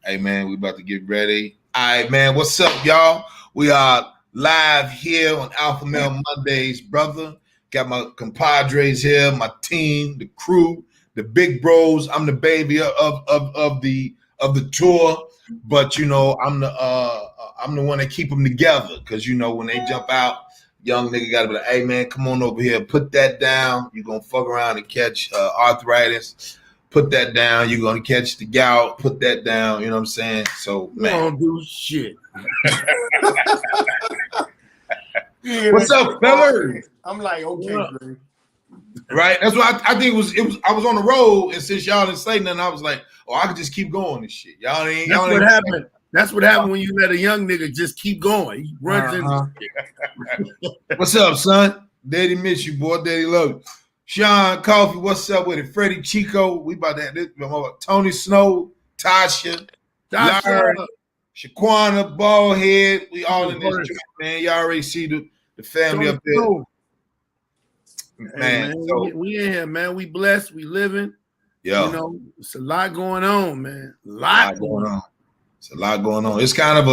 Hey man, we about to get ready. All right, man. What's up, y'all? We are live here on Alpha Male Mondays, brother. Got my compadres here, my team, the crew, the big bros. I'm the baby of the tour, but I'm the one that keep them together because when they jump out, young nigga gotta be like, hey man, come on over here, put that down. You're gonna fuck around and catch arthritis. Put that down. You're gonna catch the gout. Put that down. You know what I'm saying? So, man, don't do shit. What's up, fellas? I'm like, okay, man. Right? That's what I think it was. I was on the road, and since y'all didn't say nothing, I was like, oh, I could just keep going and shit. Y'all ain't. That's what happened. That's what happened when you let a young nigga just keep going. He runs into shit. What's up, son? Daddy miss you, boy. Daddy love you. Sean Coffee, what's up with it? Freddie Chico, we about that. Tony Snow, Tasha, Larry, Shaquana, Ballhead, we all in this joint, man. Y'all already see the family up there. Man, we in here, man. We blessed, we living. Yeah. It's a lot going on, man. A lot going on. It's a lot going on. It's kind of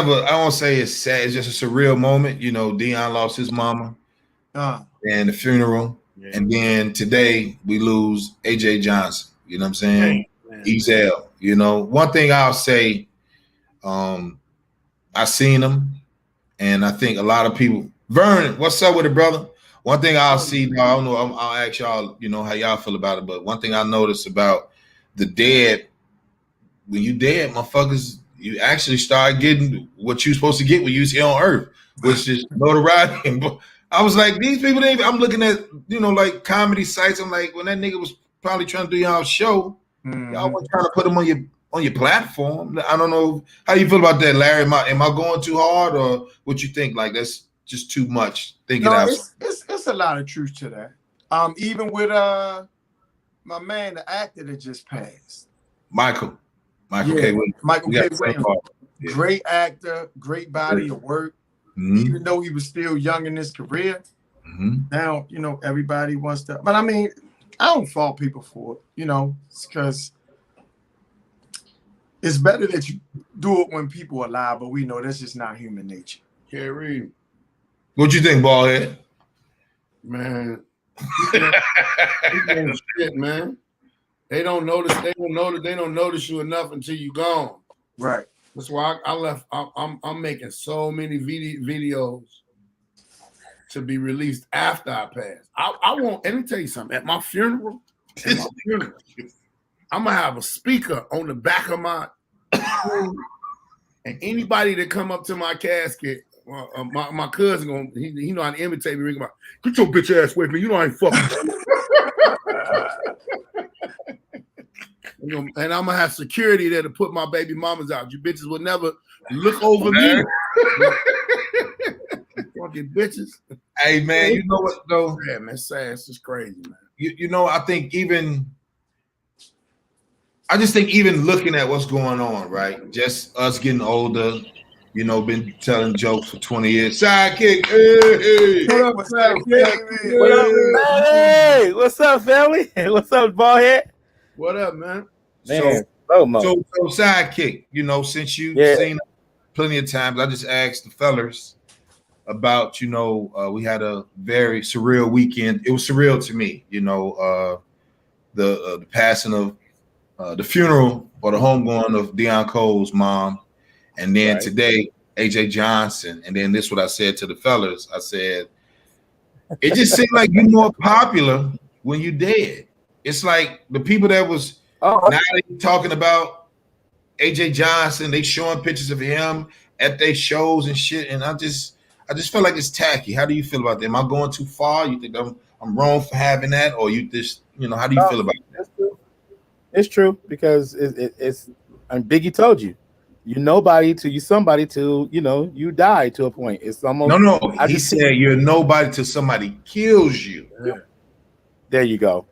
I don't say it's sad, it's just a surreal moment. Dion lost his mama and the funeral. Yeah. And then today we lose AJ Johnson. You know what I'm saying? Ezel. One thing I'll say, I seen him, and I think a lot of people. Vernon, what's up with it, brother? One thing I'll see, I don't know, I'll ask y'all, how y'all feel about it, but one thing I noticed about the dead, when you dead, motherfuckers, you actually start getting what you're supposed to get when you was here on Earth, which is notoriety. I was like, these people, I'm looking at, like comedy sites. I'm like, when that nigga was probably trying to do y'all show, y'all weren't trying to put him on your platform. I don't know how you feel about that, Larry. Am I going too hard, or what you think? Like, that's just too much thinking out. It's a lot of truth to that. Even with my man, the actor that just passed, Michael K. Williams. Michael K. Williams. Yeah. Great actor, great body of work. Even though he was still young in his career, now everybody wants to. But I mean, I don't fault people for it, because it's better that you do it when people are alive. But we know that's just not human nature. Kerry, what you think, Ballhead? Man, shit, man. They don't notice. They don't notice you enough until you gone. Right. That's why I left. I'm making so many videos to be released after I pass. I won't. Let me tell you something. At my funeral, I'm gonna have a speaker on the back of my and anybody that come up to my casket. My cousin gonna he know how to imitate me. Ring about, get your bitch ass away from me. I ain't fucking. And I'm gonna have security there to put my baby mamas out. You bitches will never look over me. Fucking bitches. Hey man, you know what though? Yeah, man, sad. It's just crazy, man. I think I just think even looking at what's going on, right? Just us getting older. Been telling jokes for 20 years. Sidekick. Hey. What's up, sidekick? What up, hey, what's up, family? What's up, Ballhead? What up, man? So sidekick, since you've seen it plenty of times, I just asked the fellas about, we had a very surreal weekend. It was surreal to me, the passing of the funeral or the homegoing of Deion Cole's mom. And then today, AJ Johnson. And then this is what I said to the fellas. I said, it just seemed like you're more popular when you dead. It's like the people that was now they talking about AJ Johnson, they showing pictures of him at their shows and shit. And I just feel like it's tacky. How do you feel about that? Am I going too far? You think I'm wrong for having that? Or you just, how do you feel about that? It's true because it's Biggie told you. You're nobody till you somebody till you die to a point. It's almost no. He said you're nobody till somebody kills you. Yeah. There you go.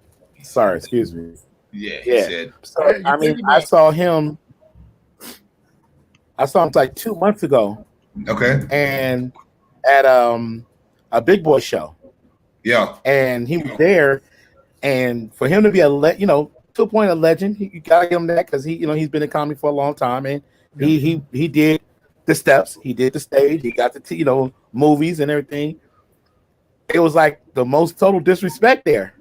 Sorry, excuse me. Yeah, he said. So, I mean, I saw him like 2 months ago. Okay. And at a Big Boy show. Yeah. And he was there, and for him to be to a point a legend. You gotta give him that because he's been in comedy for a long time, and he did the steps, he did the stage, he got the movies and everything. It was like the most total disrespect there,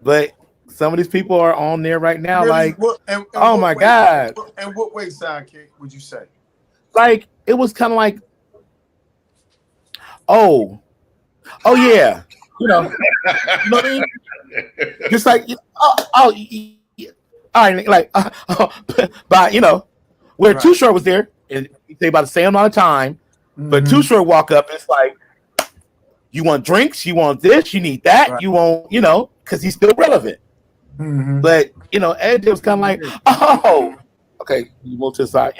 but some of these people are on there right now, really, like, oh my God. And what way, Sidekick, would you say? Like, it was kind of like, oh yeah, you know what I mean? Just like, all right, like, but where Too Short was there, and they about the same amount of time, but Too Short walk up, and it's like, you want drinks, you want this, you need that, you want, because he's still relevant. But Ed was kind of like, oh, okay, you move to the side,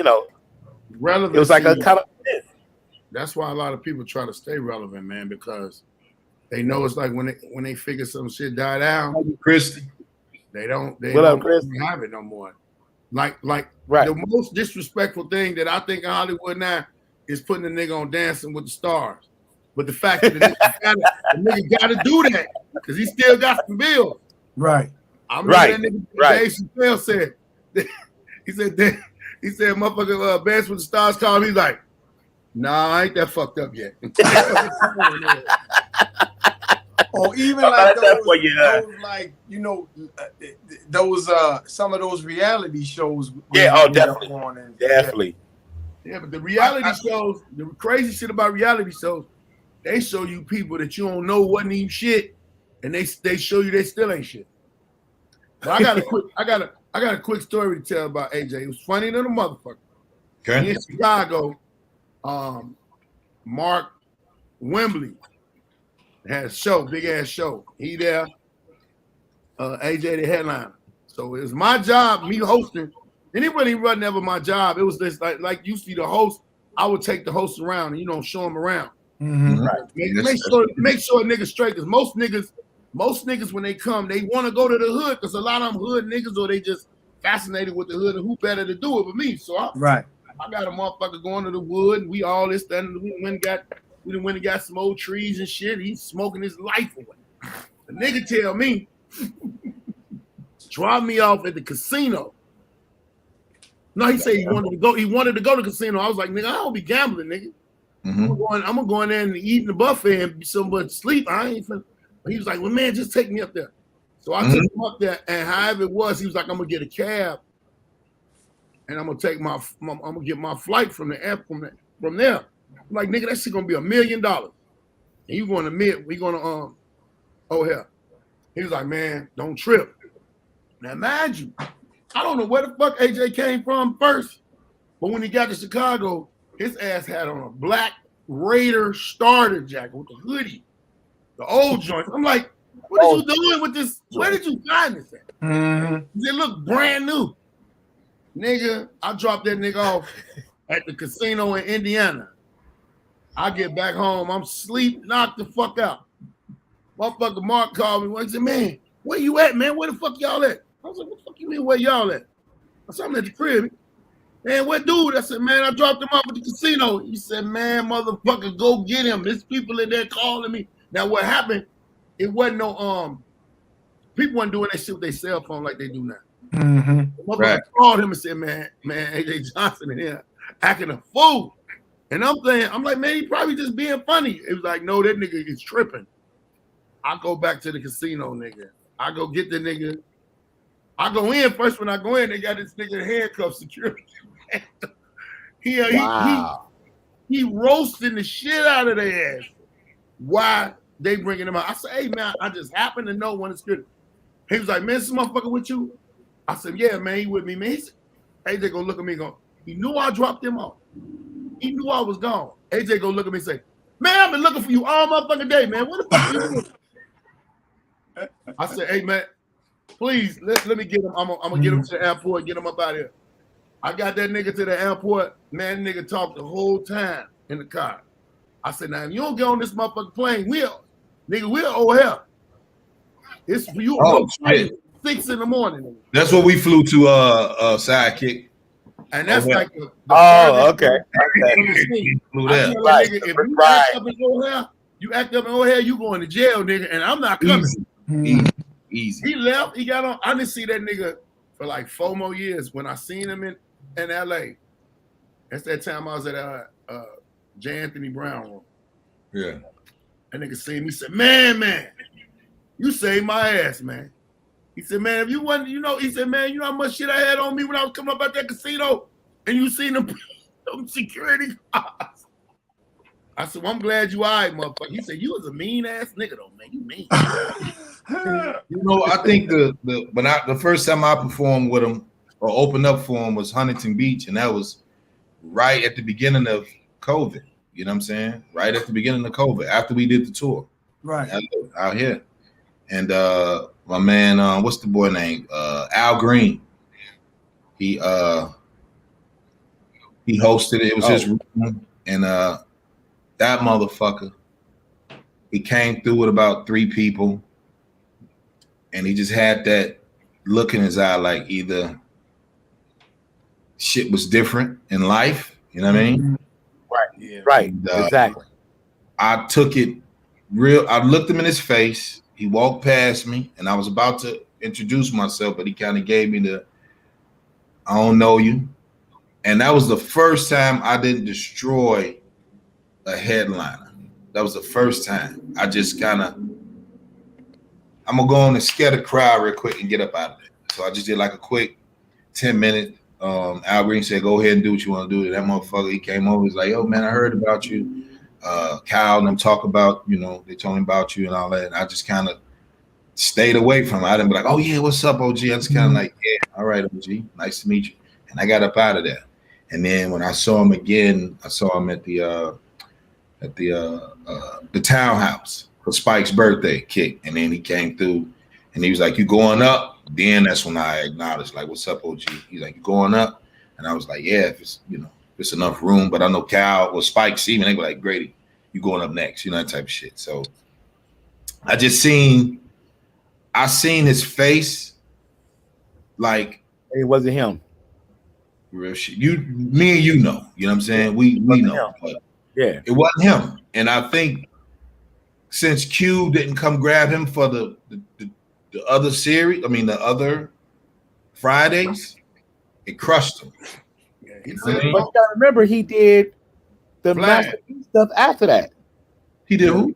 relevant. It was like a kind of. That's why a lot of people try to stay relevant, man, because they know it's like when they figure some shit die down, Christy, they don't have it no more. Like right. The most disrespectful thing that I think in Hollywood now is putting a nigga on Dancing with the Stars. But the fact that the nigga got to do that because he still got some bills. Right. I remember that nigga Dave Chappelle said, he said, motherfucker, Dance with the Stars called him. He's like, nah, I ain't that fucked up yet. Or even like those some of those reality shows. Yeah, definitely. Yeah, but the reality shows, the crazy shit about reality shows, they show you people that you don't know wasn't even shit, and they show you they still ain't shit. But I got a quick story to tell about AJ. It was funny than a motherfucker. Okay. In Chicago, Mark Wembley had a show, big ass show. He there, AJ the headliner. So it was my job, me hosting. Anybody run ever my job. It was this like you see the host. I would take the host around and show him around. Right. Make sure a nigga straight, because most niggas when they come, they want to go to the hood because a lot of them hood niggas, or they just fascinated with the hood, and who better to do it but me? So I got a motherfucker going to the wood, and we all this, that, and we went and got some old trees and shit. He's smoking his life away. The nigga tell me, drop me off at the casino. No, he said he wanted to go to the casino. I was like, nigga, I don't be gambling, nigga. I'm gonna go in there and eat in the buffet and be so much sleep. I ain't finna. He was like, well, man, just take me up there. So I took him up there, and however it was, he was like, I'm gonna get a cab, and I'm gonna get my flight from the air from there. I'm like, nigga, that shit gonna be $1 million. And you going to we gonna O'Hare. He was like, man, don't trip. Now mind you, I don't know where the fuck AJ came from first, but when he got to Chicago, his ass had on a black Raider starter jacket with a hoodie, the old joint. I'm like, what are you doing with this? Where did you find this at? It looked brand new. Nigga, I dropped that nigga off at the casino in Indiana. I get back home, I'm sleep, knocked the fuck out. Motherfucker Mark called me one. He said, man, where you at, man? Where the fuck y'all at? I was like, what the fuck you mean, where y'all at? I said, I'm at the crib. Man, what dude? I said, man, I dropped him off at the casino. He said, man, motherfucker, go get him. There's people in there calling me. Now, what happened, it wasn't no, people weren't doing that shit with their cell phone like they do now. Motherfucker called him and said, man, AJ Johnson in here acting a fool. And I'm like, man, he probably just being funny. It was like, no, that nigga is tripping. I go back to the casino, nigga. I go get the nigga. I go in first. When I go in, they got this nigga handcuffed security. He roasting the shit out of their ass. Why they bringing him out? I said, hey man, I just happen to know when it's good. He was like, man, this motherfucker with you? I said, yeah, man, he with me, man. He said, AJ go look at me, go. He knew I dropped him off. He knew I was gone. AJ go look at me and say, man, I've been looking for you all motherfucking day, man. What the fuck you doing? I said, hey man, please let me get him. I'm gonna get him to the airport, get him up out of here. I got that nigga to the airport. Man, nigga talked the whole time in the car. I said, now if you don't get on this motherfucking plane, we're O'Hare. It's for you. 6 in the morning. Nigga. That's what we flew to Sidekick. And that's like the okay. Flew there. Like, nigga, if you act up in O'Hare, you going to jail, nigga, and I'm not coming. Easy. He left. He got on. I didn't see that nigga for like 4 more years. When I seen him in L.A. That's that time I was at J. Anthony Brown room. Yeah. That nigga seen me. Said, man, you saved my ass, man. He said, man, if you wasn't, he said, man, you know how much shit I had on me when I was coming up at that casino, and you seen them security guards. I said, well, I'm glad you all right, motherfucker. He said, you was a mean ass nigga though, man. You mean. I think the first time I performed with him or opened up for him was Huntington Beach, and that was right at the beginning of COVID. You know what I'm saying? Right at the beginning of COVID, after we did the tour. Right. Out here. And my man, what's the boy name? Al Green. He hosted it. It was his room. And that motherfucker, he came through with about 3 people. And he just had that look in his eye like either shit was different in life. You know what I mean? Right. Yeah. Right. And, exactly. I took it real. I looked him in his face. He walked past me, and I was about to introduce myself, but he kind of gave me I don't know you. And that was the first time I didn't destroy a headliner. That was the first time. I just kind of, I'm going to go on and scare the crowd real quick and get up out of it. So I just did like a quick 10-minute. Al Green said, go ahead and do what you want to do. That motherfucker, he came over. He's like, yo, man, I heard about you. Kyle and them talk about, they told me about you and all that. And I just kind of stayed away from it. I didn't be like, oh, yeah, what's up, OG? I just kind of like, yeah, all right, OG, nice to meet you. And I got up out of there. And then when I saw him again, I saw him at the townhouse for Spike's birthday kick. And then he came through and he was like, you going up? Then that's when I acknowledged, like, what's up, OG? He's like, you going up? And I was like, yeah, if it's enough room. But I know Cal or Spike see me, they be like, Grady, you going up next, that type of shit. So I seen his face, like it wasn't him. Real shit. Me and you know what I'm saying? We know, but yeah, it wasn't him. And I think since Q didn't come grab him for the other series, the other Fridays, it crushed him. Yeah, but you gotta remember, he did the Masterpiece stuff after that. He did who?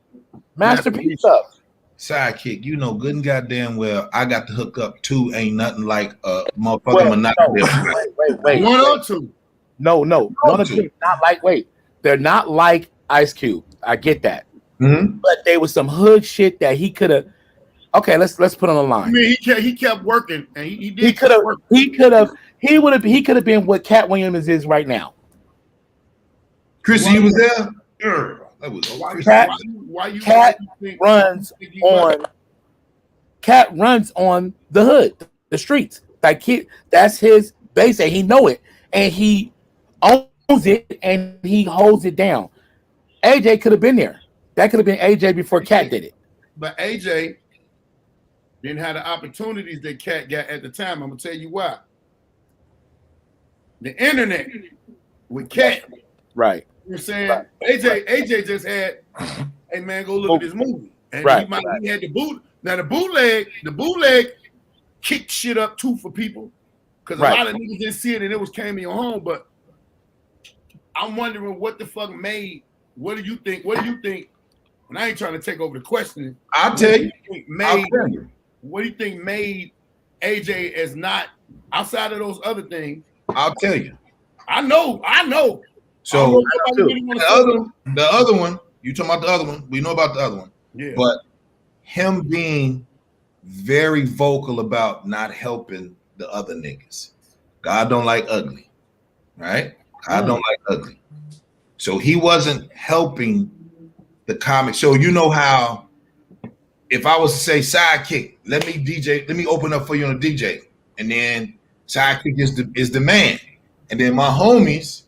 Masterpiece stuff. Sidekick, good and goddamn well. I got to hook up too. Ain't nothing like a motherfucking monopoly. Wait. 1 or 2. No. 1 or 2. Not like. Wait, they're not like Ice Cube. I get that. Mm-hmm. But there was some hood shit that he could have. Okay, let's put on the line. I mean, he kept working, and he did. He could have been what Cat Williams is right now. Chrissy, you was there. That was Cat runs on the hood, the streets. Like that's his base, and he know it, and he owns it, and he holds it down. AJ could have been there. That could have been AJ before Cat did it. But AJ didn't have the opportunities that Cat got at the time. I'm gonna tell you why. The internet with Cat, right? You know what I'm saying? Right. AJ just had, hey man, go look at this movie. And he had the boot. Now the bootleg kicked shit up too for people. Because a lot of niggas didn't see it and it was came in your home. But I'm wondering what the fuck made, what do you think? And I ain't trying to take over the question. I'll tell you. What do you think made AJ as not outside of those other things? I'll tell you. I know. So the other one, you talking about the other one? We know about the other one. Yeah. But him being very vocal about not helping the other niggas. God don't like ugly, right? God don't like ugly. So he wasn't helping the comic. So you know how if I was to say sidekick, let me open up for you on a DJ, and then sidekick is the man, and then my homies,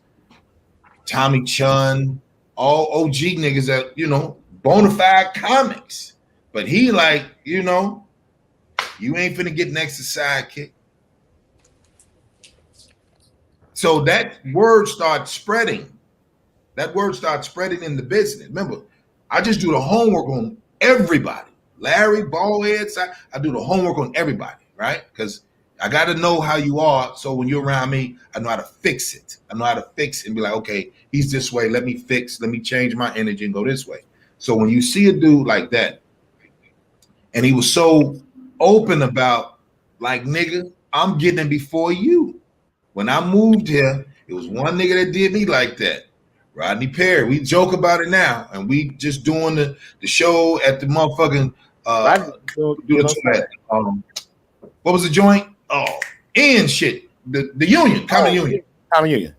Tommy Chun, all OG niggas that bona fide comics, but he like you ain't finna get next to sidekick. So that word starts spreading. That word starts spreading in the business. Remember, I just do the homework on everybody. Larry, bald heads. I do the homework on everybody, right? Because I got to know how you are. So when you're around me, I know how to fix it. I know how to fix it and be like, okay, he's this way. Let me change my energy and go this way. So when you see a dude like that, and he was so open about, like, nigga, I'm getting it before you. When I moved here, it was one nigga that did me like that. Rodney Perry. We joke about it now, and we just doing the show at the motherfucking what was the joint? Oh, and shit. The union, common union. Common union.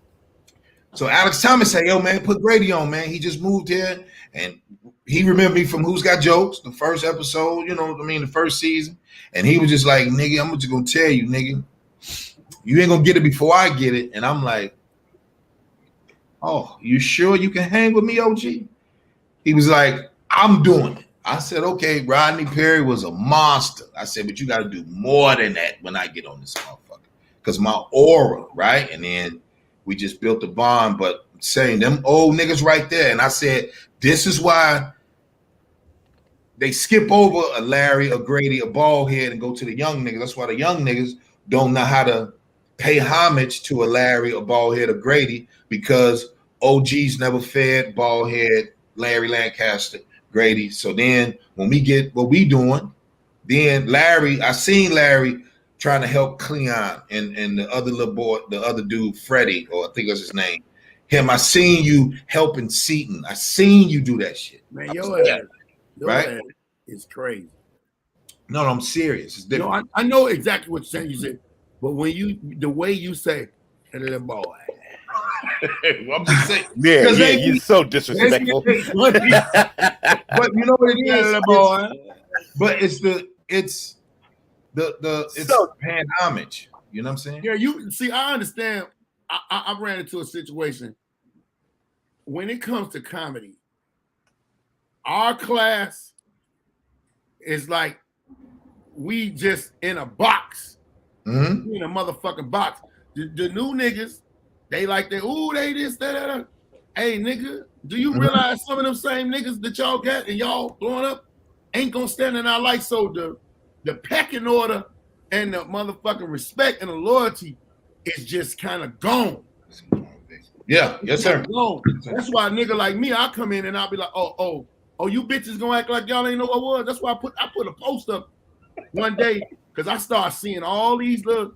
So Alex Thomas said, yo, man, put Grady on, man. He just moved here, and he remembered me from Who's Got Jokes, the first episode, you know what I mean, the first season. And he was just like, nigga, I'm just gonna tell you, nigga, you ain't gonna get it before I get it. And I'm like, oh, you sure you can hang with me, OG? He was like, I'm doing it. I said, okay, Rodney Perry was a monster. I said, but you got to do more than that when I get on this motherfucker. Because my aura, right? And then we just built a bond, but saying them old niggas right there. And I said, this is why they skip over a Larry, a Grady, a bald head and go to the young niggas. That's why the young niggas don't know how to pay homage to a Larry, a bald head, a Grady, because OGs never fed bald head, Larry Lancaster, Grady. So then when we get what we doing, then Larry, I seen Larry trying to help Cleon and the other little boy, the other dude, Freddie, or I think that's his name. Him, I seen you helping Seaton. I seen you do that shit. Man, your ass is crazy. No, I'm serious. It's different. I know exactly what you're saying. You said, but when the way you say, and then boy. Well, I'm just saying. Yeah, you're so disrespectful. But you know what it is? But it's paying homage. You know what I'm saying? Yeah, you see, I understand. I ran into a situation when it comes to comedy. Our class is like we just in a box. Mm-hmm. In a motherfucking box. The new niggas, they like that. Ooh, they this, that. Hey, nigga, do you realize some of them same niggas that y'all got and y'all blowing up ain't gonna stand in our light? So the pecking order and the motherfucking respect and the loyalty is just kind of gone. Yeah, yes, sir. Gone. That's why a nigga like me, I come in and I'll be like, oh, you bitches gonna act like y'all ain't know what I was. That's why I put a post up one day because I started seeing all these little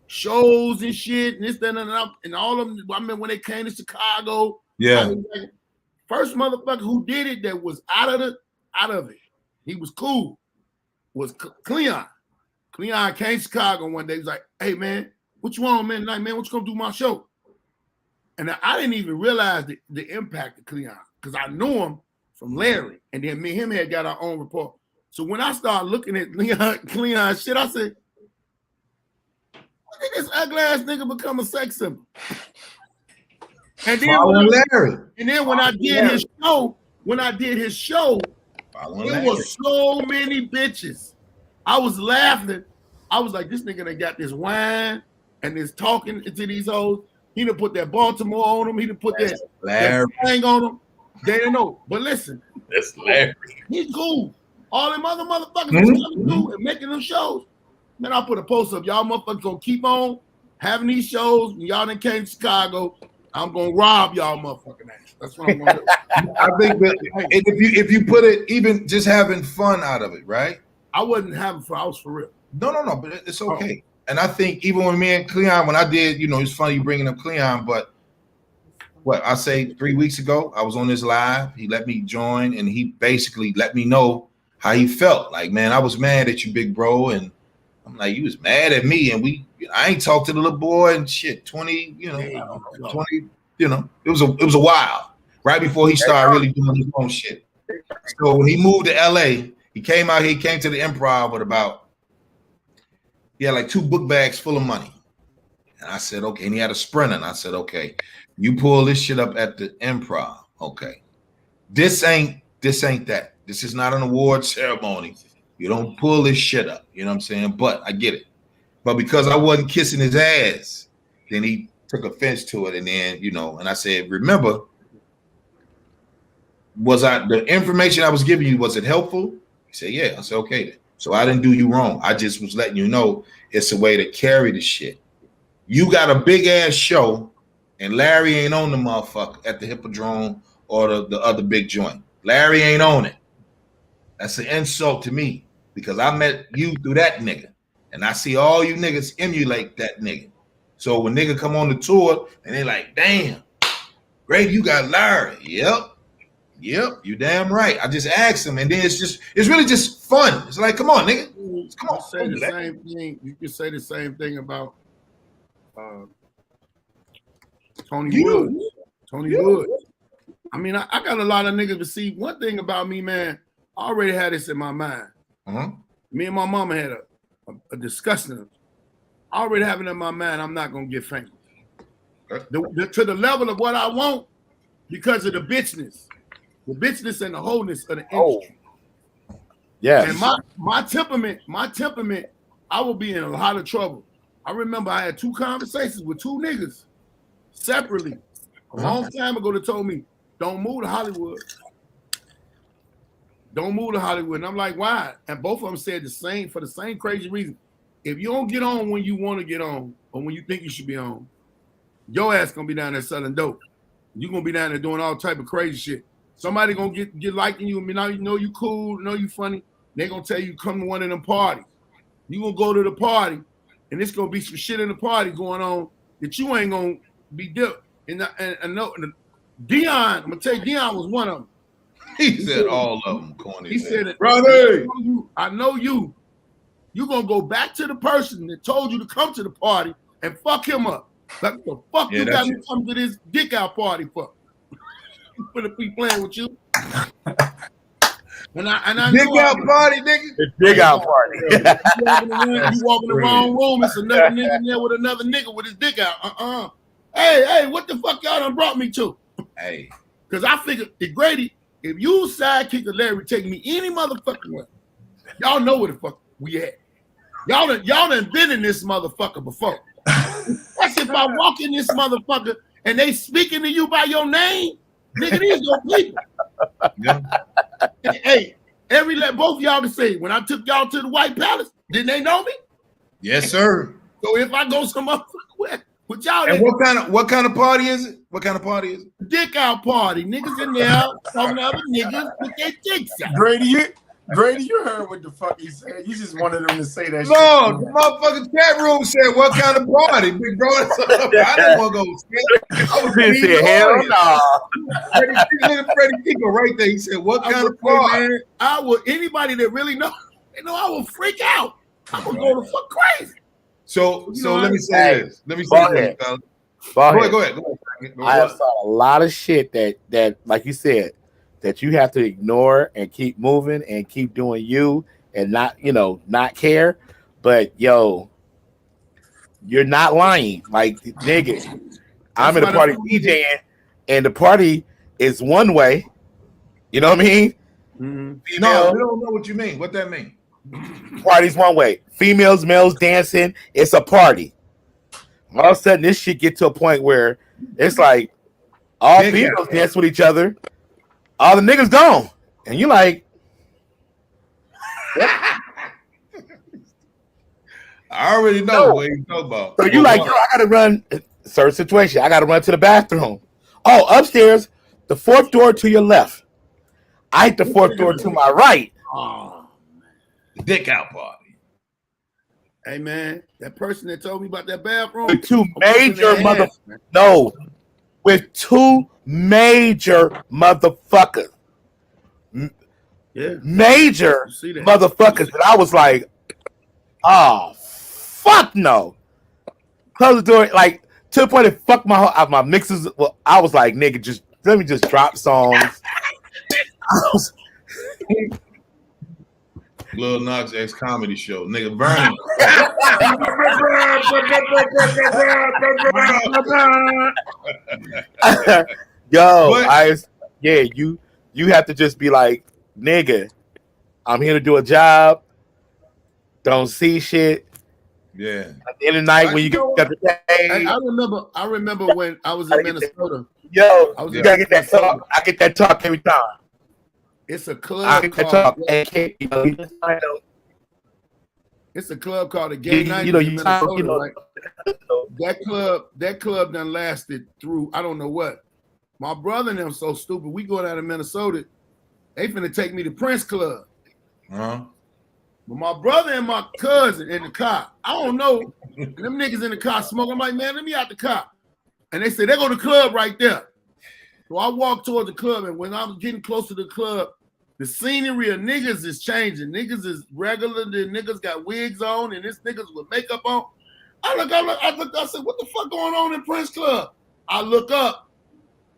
shows and shit and this, that, and all of them. I remember when they came to Chicago. Yeah. Like, first motherfucker who did it that was out of it. He was cool. Was Cleon. Cleon came to Chicago one day. He was like, hey man, what you want, man? Tonight, man, what you gonna do my show? And I didn't even realize the impact of Cleon because I knew him from Larry, and then me and him had got our own report. So when I started looking at Cleon shit, I said, look at this ugly ass nigga become a sex symbol. And then when I did his show, it was so many bitches. I was laughing. I was like, this nigga done got this wine and is talking to these hoes. He done put that Baltimore on him. He done put that thing on him. They didn't know. But listen, that's Larry. He's cool. All them other motherfuckers coming through and making them shows. Man, I put a post up. Y'all motherfuckers gonna keep on having these shows. When y'all done came to Chicago, I'm gonna rob y'all motherfucking ass. That's what I'm gonna do. I think that if you put it, even just having fun out of it, right? I wasn't having fun. I was for real. No, but it's okay. And I think even when me and Cleon, when I did, it's funny you bringing up Cleon, but what I say 3 weeks ago, I was on this live. He let me join, and he basically let me know how he felt. Like, man, I was mad at you, big bro, and I'm like, you was mad at me, and I ain't talked to the little boy and shit. 20, 20, it was a while right before he started really doing his own shit. So when he moved to LA, he came out here, he came to the Improv with like 2 book bags full of money. And I said, okay. And he had a Sprinter. And I said, okay, you pull this shit up at the Improv. Okay. This ain't that. This is not an award ceremony. You don't pull this shit up. You know what I'm saying? But I get it. But because I wasn't kissing his ass, then he took offense to it. And then, and I said, remember, the information I was giving you, was it helpful? He said, yeah. I said, okay then. So I didn't do you wrong. I just was letting you know it's a way to carry the shit. You got a big ass show, and Larry ain't on the motherfucker at the Hippodrome or the other big joint. Larry ain't on it. That's an insult to me because I met you through that nigga. And I see all you niggas emulate that nigga. So when nigga come on the tour and they like, damn, great, you got Larry. Yep, you damn right. I just asked him, and then it's really just fun. It's like, come on, nigga. Come on. Say the same thing. You can say the same thing about Tony Wood. Tony Wood. I mean, I got a lot of niggas to see. One thing about me, man, I already had this in my mind. Me and my mama had a discussion. I already have it in my mind. I'm not gonna get famous. To the level of what I want because of the bitchness and the wholeness of the industry. Yeah. And my temperament, I will be in a lot of trouble. I remember I had 2 conversations with 2 niggas separately a long time ago that told me, don't move to Hollywood. Don't move to Hollywood. And I'm like, why? And both of them said for the same crazy reason. If you don't get on when you want to get on or when you think you should be on, your ass gonna be down there selling dope. You're gonna be down there doing all type of crazy shit. Somebody gonna get liking you. I mean, now you know you cool, know you funny. They're gonna tell you come to one of them parties. You gonna go to the party, and it's gonna be some shit in the party going on that you ain't gonna be dipped. And no, Dion, I'm gonna tell you, Dion was one of them. He said all of them corny. He said, brother, I know you. You gonna go back to the person that told you to come to the party and fuck him up. Like the fuck you got me come to this dick out party for? For the be playing with you. And I dick out party, nigga. The dig out party. You walk in the wrong room. It's another nigga in there with another nigga with his dick out. Hey, what the fuck y'all done brought me to? Hey, because I figured, Grady, if you sidekick of Larry take me any motherfucking way, y'all know where the fuck we at. Y'all done been in this motherfucker before. That's if I walk in this motherfucker and they speaking to you by your name, nigga, these your people. Yeah. Hey, both of y'all can say, when I took y'all to the White Palace, didn't they know me? Yes, sir. So if I go some motherfucker with y'all, and what kind of party is it? What kind of party is it? Dick out party. Niggas in there talking to other niggas with their dicks out. Grady, you heard what the fuck he said. You just wanted him to say that shit. No, the motherfucking chat room said, what kind of party? Big bro, I didn't want to go. I was He said, hell no. Freddie Kiko right there. He said, what kind of party? Man, anybody that really know, they know I will freak out. I'm going to go the fuck crazy. So let me say this. Let me say this, fellas. Go ahead. I saw a lot of shit that, like you said, that you have to ignore and keep moving and keep doing you and not care. But you're not lying. Like, nigga, I'm at a party DJing and the party is one way. You know what I mean? Mm-hmm. No, we don't know what you mean. What that mean? Party's one way. Females, males dancing. It's a party. All of a sudden, this shit get to a point where it's like all females dance with each other. All the niggas gone. And you like, I already know what you talking about. So you like, I gotta run certain situation. I gotta run to the bathroom. Oh, upstairs, the 4th door to your left. I hit the 4th door to my right. Oh, man. Dick out party. Hey man, that person that told me about that bathroom. With 2 major with 2 major motherfuckers. Yeah. Major motherfuckers. And I was like, oh, fuck no. Close the door, like, to the point it fucked my mixes. Well, I was like, nigga, let me just drop songs. Lil Nas X comedy show, nigga, burn. Yo, you have to just be like, nigga, I'm here to do a job. Don't see shit. Yeah. At the end of the night, when you got the day. I remember when I was in Minnesota. You gotta get that talk. I get that talk every time. It's a club it's a club called the Gay 90s in Minnesota, right? That club done lasted through I don't know what. My brother and them so stupid. We go down to Minnesota. They finna take me to Prince Club. But my brother and my cousin in the car. I don't know. And them niggas in the car smoking. I'm like, man, let me out the car. And they said, they go to the club right there. So I walked towards the club, and when I was getting close to the club, the scenery of niggas is changing. Niggas is regular. The niggas got wigs on, and this niggas with makeup on. I said, what the fuck going on in Prince Club? I look up.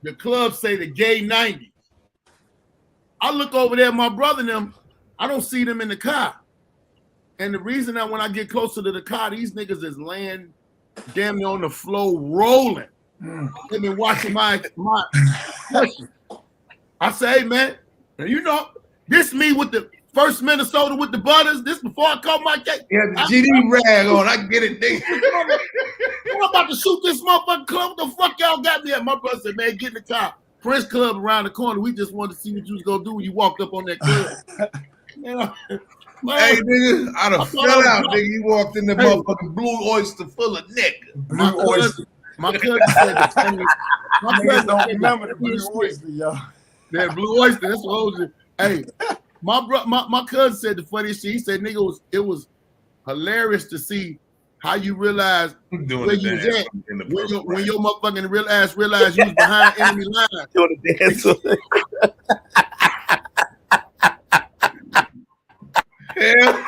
The club say the Gay 90s. I look over there, my brother and them, I don't see them in the car. And the reason that when I get closer to the car, these niggas is laying damn near on the floor rolling. They've been watching my I say, hey man, you know, this me with the first Minnesota with the butters. This before I caught my cake. Yeah, the GD rag on. I get it, nigga. I'm about to shoot this motherfucking club. What the fuck y'all got me at? My brother said, man, get in the car. Prince Club around the corner. We just wanted to see what you was gonna do when you walked up on that club. Man, hey, nigga, I done fell out, nigga. You walked in the motherfucking Blue Oyster full of nigga. My cousin said the funniest. My cousin don't remember the Blue Oyster, y'all. That Blue Oyster, that's what was. Hey, my cousin said the funniest shit. He said, nigga, it was hilarious to see how you realize where you was at when your motherfucking real ass realized you was behind enemy lines. Doing the dance. Yeah.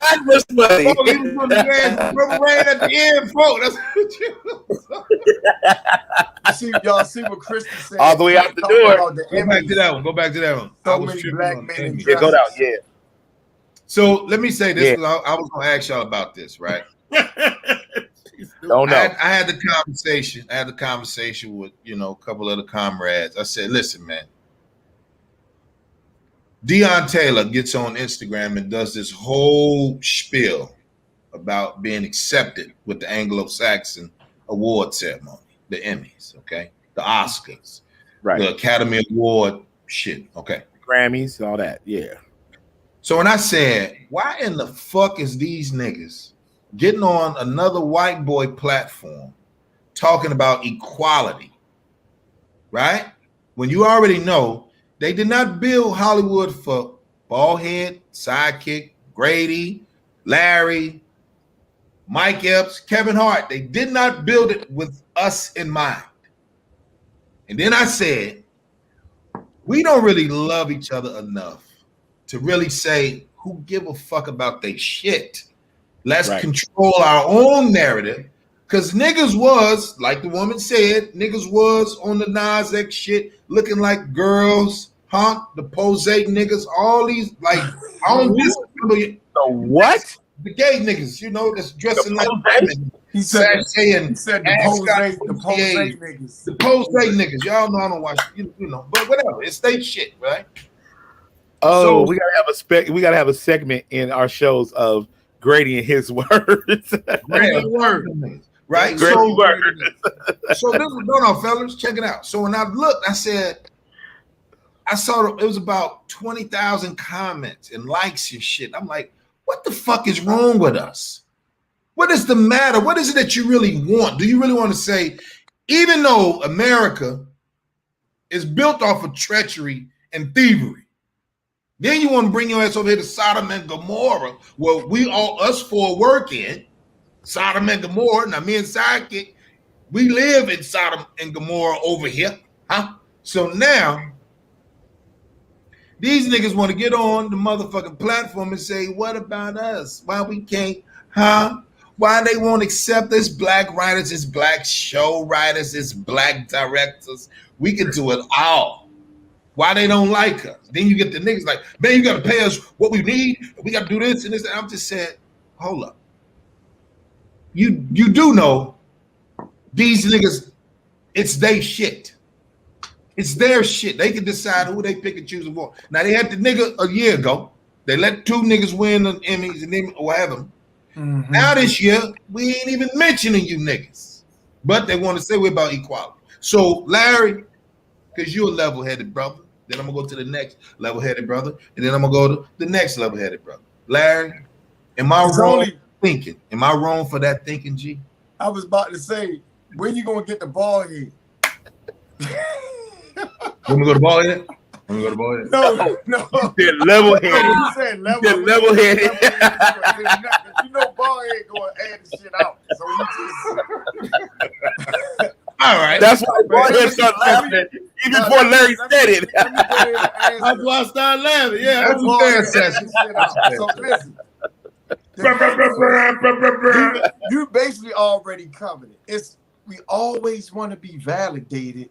I was funny. Oh, he was doing the dance. Rubber rain at the end, folks. That's what you. Y'all see what Kristen said. All the way out the door. Go back to that one. Go back to that one. So many black men. Yeah, go down. Yeah. So let me say this. Yeah. I was gonna ask y'all about this, right? Don't know. I had the conversation. I had the conversation with a couple of the comrades. I said, listen, man. Deion Taylor gets on Instagram and does this whole spiel about being accepted with the Anglo-Saxon award ceremony, the Emmys, okay, the Oscars, right, the Academy Award shit, okay, Grammys, all that, yeah. So when I said, why in the fuck is these niggas getting on another white boy platform talking about equality, right? When you already know they did not build Hollywood for Ballhead, Sidekick, Grady, Larry, Mike Epps, Kevin Hart. They did not build it with us in mind. And then I said, we don't really love each other enough to really say, who give a fuck about they shit? Let's control our own narrative. Because niggas was, like the woman said, niggas was on the Nas X shit looking like girls, the pose niggas, all these, like, I don't the what? The gay niggas, that's dressing like women. He said the pose niggas. The pose niggas. Y'all know I don't watch, but whatever. It's they shit, right? Oh, so, we gotta have a segment in our shows of Grady and his words. Grady words. Right? So this was going on, fellas. Check it out. So when I looked, I saw it was about 20,000 comments and likes and shit. I'm like, what the fuck is wrong with us? What is the matter? What is it that you really want? Do you really want to say, even though America is built off of treachery and thievery, then you want to bring your ass over here to Sodom and Gomorrah, where us four work in, Sodom and Gomorrah. Now, me and Sidekick, we live in Sodom and Gomorrah over here, huh? So now, these niggas want to get on the motherfucking platform and say, what about us? Why we can't, huh? Why they won't accept us black writers, as black show writers, as black directors? We can do it all. Why they don't like us? Then you get the niggas like, man, you got to pay us what we need. We got to do this and this. And I'm just saying, hold up. You do know these niggas, it's they shit. It's their shit. They can decide who they pick and choose for. Now, they had the nigga a year ago. They let two niggas win the Emmys and then whatever. Mm-hmm. Now this year, we ain't even mentioning you niggas. But they want to say we're about equality. So, Larry, because you're a level-headed brother, Then I'm gonna go to the next level-headed brother, and then I'm gonna go to the next level-headed brother. Larry, am I wrong thinking? Am I wrong for that thinking, G? I was about to say, when you gonna get the ball head? When we go to ball head? When we go to ball head? No. You said level-headed. You said level-headed. You know, ball head going to add the shit out. So you just. All right. That's why Ballhead started laughing even before Larry said it. That's why I started laughing. Yeah, that's a fair assessment. So listen. You basically already covered it. We always want to be validated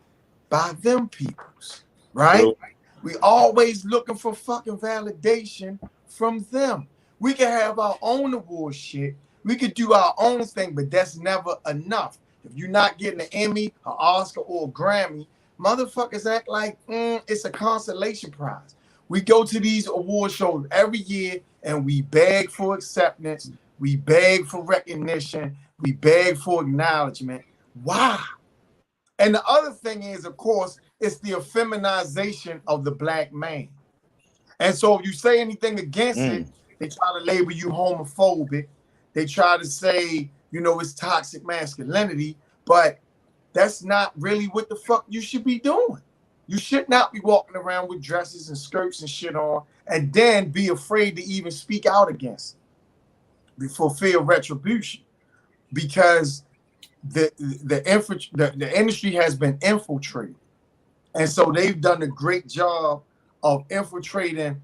by them peoples, right? True. We always looking for fucking validation from them. We can have our own award shit. We could do our own thing, but that's never enough. If you're not getting an Emmy, an Oscar, or a Grammy, motherfuckers act like it's a consolation prize. We go to these award shows every year and we beg for acceptance. We beg for recognition. We beg for acknowledgement. Why? And the other thing is, of course, it's the effeminization of the black man. And so if you say anything against it, they try to label you homophobic. They try to say, you know, it's toxic masculinity, but that's not really what the fuck you should be doing. You should not be walking around with dresses and skirts and shit on and then be afraid to even speak out against it for fear of retribution, because the industry has been infiltrated. And so they've done a great job of infiltrating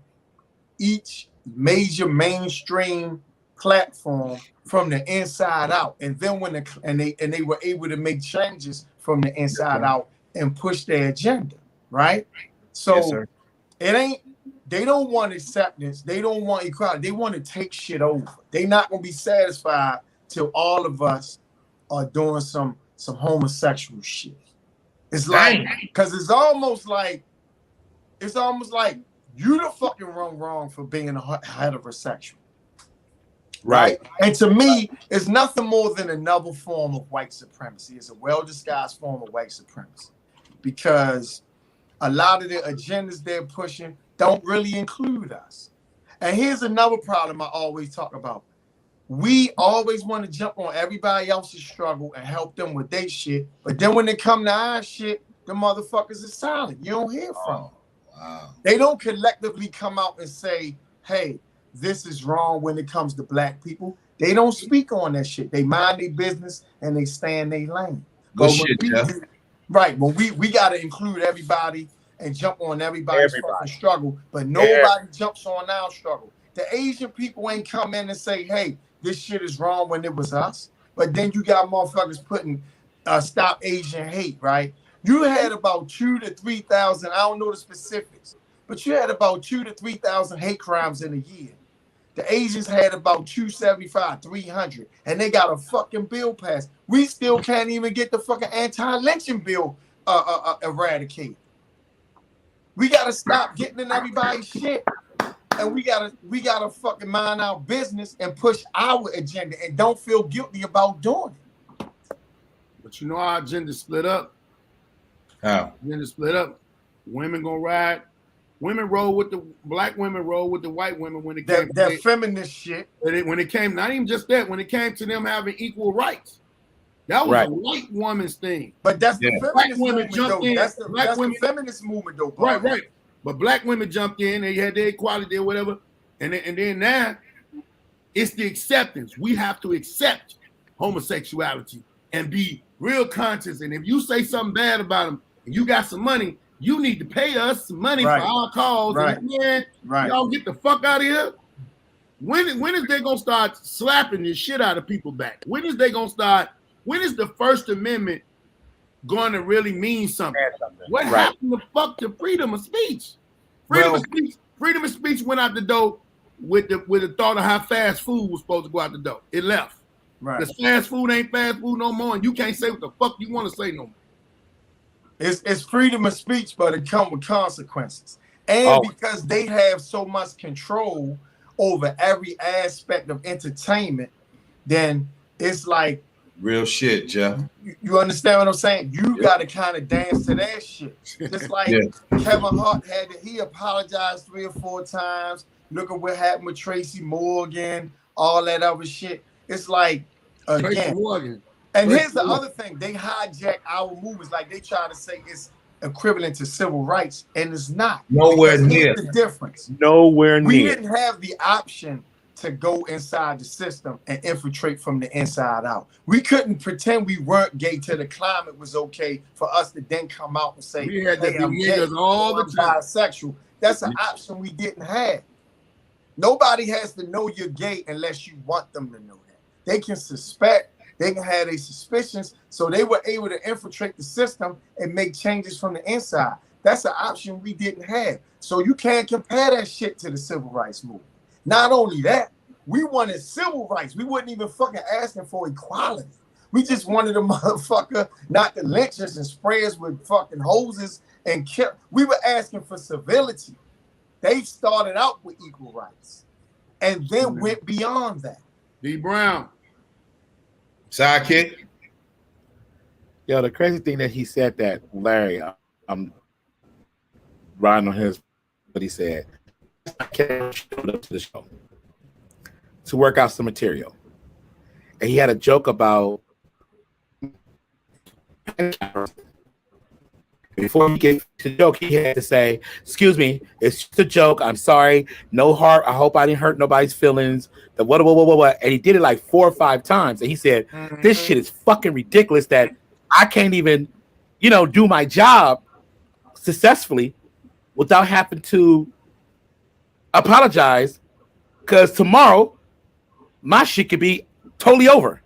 each major mainstream platform from the inside out. And then when they were able to make changes from the inside out and push their agenda, right? So they don't want acceptance, they don't want equality, they want to take shit over. They're not gonna be satisfied till all of us are doing some homosexual shit. It's like, because it's almost like you the fucking wrong for being a heterosexual. Right. And to me, it's nothing more than another form of white supremacy. It's a well-disguised form of white supremacy, because a lot of the agendas they're pushing don't really include us. And here's another problem I always talk about. We always want to jump on everybody else's struggle and help them with their shit. But then when they come to our shit, the motherfuckers are silent. You don't hear from them. Wow. They don't collectively come out and say, hey, this is wrong when it comes to black people. They don't speak on that shit. They mind their business and they stay in their lane. But when we got to include everybody and jump on everybody's fucking struggle, but nobody jumps on our struggle. The Asian people ain't come in and say, hey, this shit is wrong when it was us. But then you got motherfuckers putting stop Asian hate, right? You had about 2,000 to 3,000, I don't know the specifics, but you had about 2,000 to 3,000 hate crimes in a year. The Asians had about 275, 300, and they got a fucking bill passed. We still can't even get the fucking anti-lynching bill eradicated. We gotta stop getting in everybody's shit, and we gotta fucking mind our business and push our agenda, and don't feel guilty about doing it. But you know our agenda split up. How? Agenda split up. Women gonna ride. Women roll with the black women, roll with the white women when it came that feminist shit. When it came, not even just that, when it came to them having equal rights, that was a white woman's thing. But that's the feminist movement, though. That's the feminist movement, though. Right. But black women jumped in, they had their equality or whatever, and then now it's the acceptance. We have to accept homosexuality and be real conscious. And if you say something bad about them and you got some money, you need to pay us some money for our cause. Right. And man, y'all get the fuck out of here. When is they gonna start slapping this shit out of people back? When is they gonna start? When is the First Amendment going to really mean something? What happened to fuck to freedom of speech? Freedom of speech went out the door with the thought of how fast food was supposed to go out the door. It left. Right. Because fast food ain't fast food no more, and you can't say what the fuck you want to say no more. It's freedom of speech, but it comes with consequences. And because they have so much control over every aspect of entertainment, then it's like Real shit, Jeff. You understand what I'm saying? You got to kind of dance to that shit. Just like Kevin Hart he apologized 3 or 4 times. Look at what happened with Tracy Morgan, all that other shit. It's like, again. And here's the other thing. They hijack our movies. Like they try to say it's equivalent to civil rights, and it's not. Nowhere near. The difference. Nowhere near. We didn't have the option to go inside the system and infiltrate from the inside out. We couldn't pretend we weren't gay till the climate was okay for us to then come out and say, we had to hey, I'm gay, all the time. Bisexual. That's an option we didn't have. Nobody has to know you're gay unless you want them to know that. They can suspect, they can have their suspicions, so they were able to infiltrate the system and make changes from the inside. That's an option we didn't have. So you can't compare that shit to the civil rights movement. Not only that, we wanted civil rights. We wasn't even fucking asking for equality. We just wanted a motherfucker not to lynch us and spray us with fucking hoses and kill. We were asking for civility. They started out with equal rights and then went beyond that. D. Brown. Sidekick. Yo, the crazy thing that he said that, Larry, I'm riding on his, what he said. I showed up to the show to work out some material, and he had a joke about before he gave the joke, he had to say, "Excuse me, it's just a joke. I'm sorry. No heart. I hope I didn't hurt nobody's feelings." The what? And he did it like 4 or 5 times, and he said, "This shit is fucking ridiculous that I can't even, do my job successfully without having to apologize, because tomorrow my shit could be totally over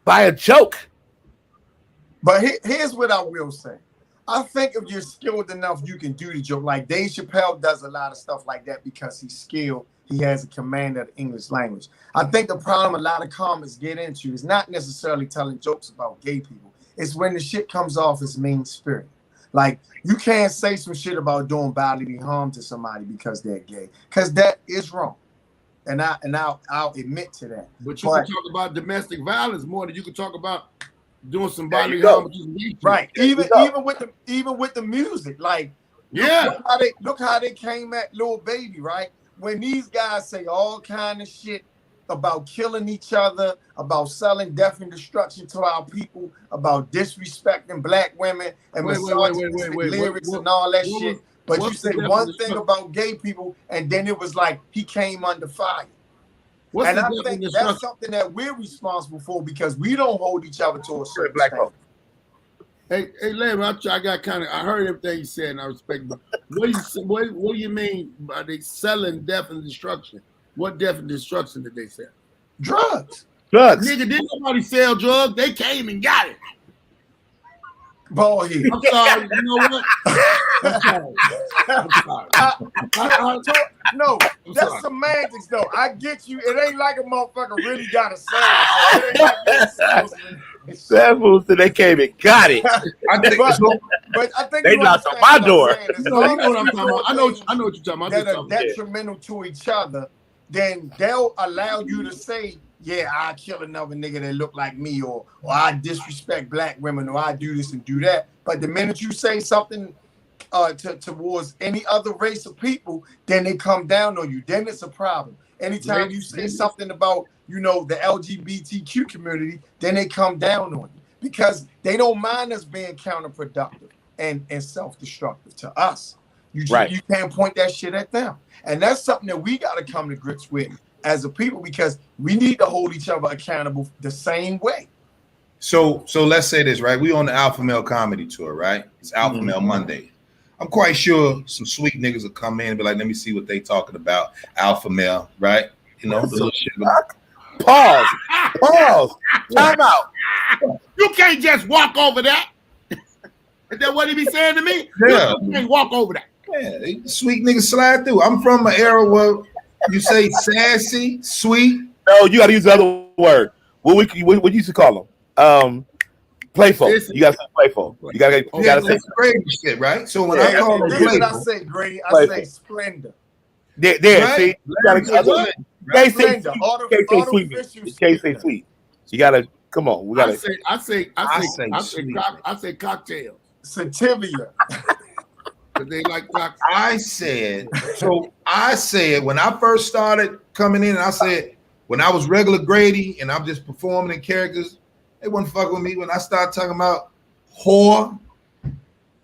by a joke." But here's what I will say. I think if you're skilled enough, you can do the joke. Like Dave Chappelle does a lot of stuff like that because he's skilled. He has a command of the English language. I think the problem a lot of comics get into is not necessarily telling jokes about gay people. It's when the shit comes off as mean spirit. Like, you can't say some shit about doing bodily harm to somebody because they're gay, because that is wrong, and I'll admit to that. But you can talk about domestic violence more than you can talk about doing some bodily harm. Right? Even with the music, like look how they came at Lil Baby, right? When these guys say all kind of shit about killing each other, about selling death and destruction to our people, about disrespecting black women and misogynistic lyrics and all that shit. But you say one thing about gay people, and then it was like he came under fire. And I think that's something that we're responsible for because we don't hold each other to a certain standard. Hey, Larry, I heard everything you said and I respect it. What do you mean by they selling death and destruction? What death and destruction did they sell? Drugs. Nigga, didn't nobody sell drugs. They came and got it. Ball head. I'm sorry. You know what? I'm sorry. No, that's semantics, though. I get you. It ain't like a motherfucker really got a sale. That fool said they came and got it. But I think they knocked on my door. You know what I'm talking about. I know what you're talking about. That are detrimental to each other. Then they'll allow you to say, yeah, I kill another nigga that look like me, or I disrespect black women, or I do this and do that. But the minute you say something towards any other race of people, then they come down on you. Then it's a problem. Anytime you say something about, the LGBTQ community, then they come down on you because they don't mind us being counterproductive and self-destructive to us. You can't point that shit at them. And that's something that we got to come to grips with as a people because we need to hold each other accountable the same way. So let's say this, right? We on the Alpha Male Comedy Tour, right? It's Alpha Male Monday. I'm quite sure some sweet niggas will come in and be like, let me see what they talking about. Alpha male, right? The little shit. Pause. Time out. You can't just walk over that. Is that what he be saying to me? Yeah. You can't walk over that. Yeah, sweet niggas slide through. I'm from an era where you say sassy, sweet. No, you got to use the other word. What you used to call them? Playful. You got to say playful. You got to say Grady shit, right? So when I call them playful, I say Grady, I say splendor. There, right? See, Can't say sweet. Can't say sweet. You gotta come on. We gotta. I say cocktails. Sativia. They like cocktails. I said when I first started coming in, and I said when I was regular Grady and I'm just performing in characters, they wouldn't fuck with me. When I started talking about whore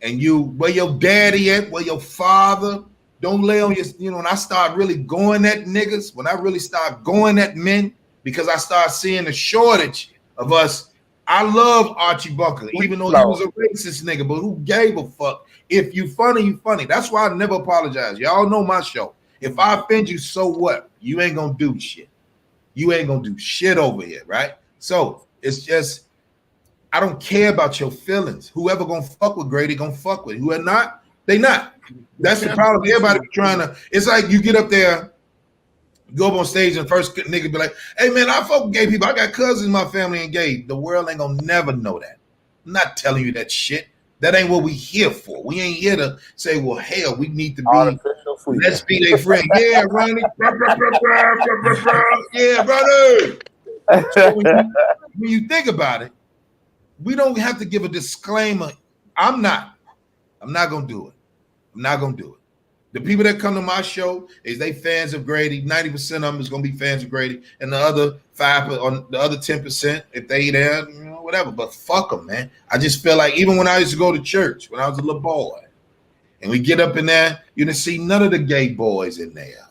and where your daddy at, where your father, don't lay on your, when I start really going at niggas, when I really start going at men, because I start seeing the shortage of us. I love Archie Bunker, even though he was a racist nigga, but who gave a fuck? If you funny, you funny. That's why I never apologize. Y'all know my show. If I offend you, so what? You ain't gonna do shit. You ain't gonna do shit over here, right? So it's just, I don't care about your feelings. Whoever gonna fuck with Grady gonna fuck with. Whoever not, they not. That's the problem. Everybody trying to, it's like you get up there, go up on stage and first nigga be like, hey man, I fuck with gay people. I got cousins in my family and gay. The world ain't gonna never know that. I'm not telling you that shit. That ain't what we here for. We ain't here to say, well, hell, we need to be, let's be their friend. Yeah, Ronnie. Yeah, brother. So when you think about it, we don't have to give a disclaimer. I'm not gonna do it. I'm not gonna do it. The people that come to my show, is they fans of Grady. 90% of them is gonna be fans of Grady, and the other 5% or the other 10%, if they there, whatever. But fuck them, man. I just feel like even when I used to go to church when I was a little boy, and we get up in there, you didn't see none of the gay boys in there.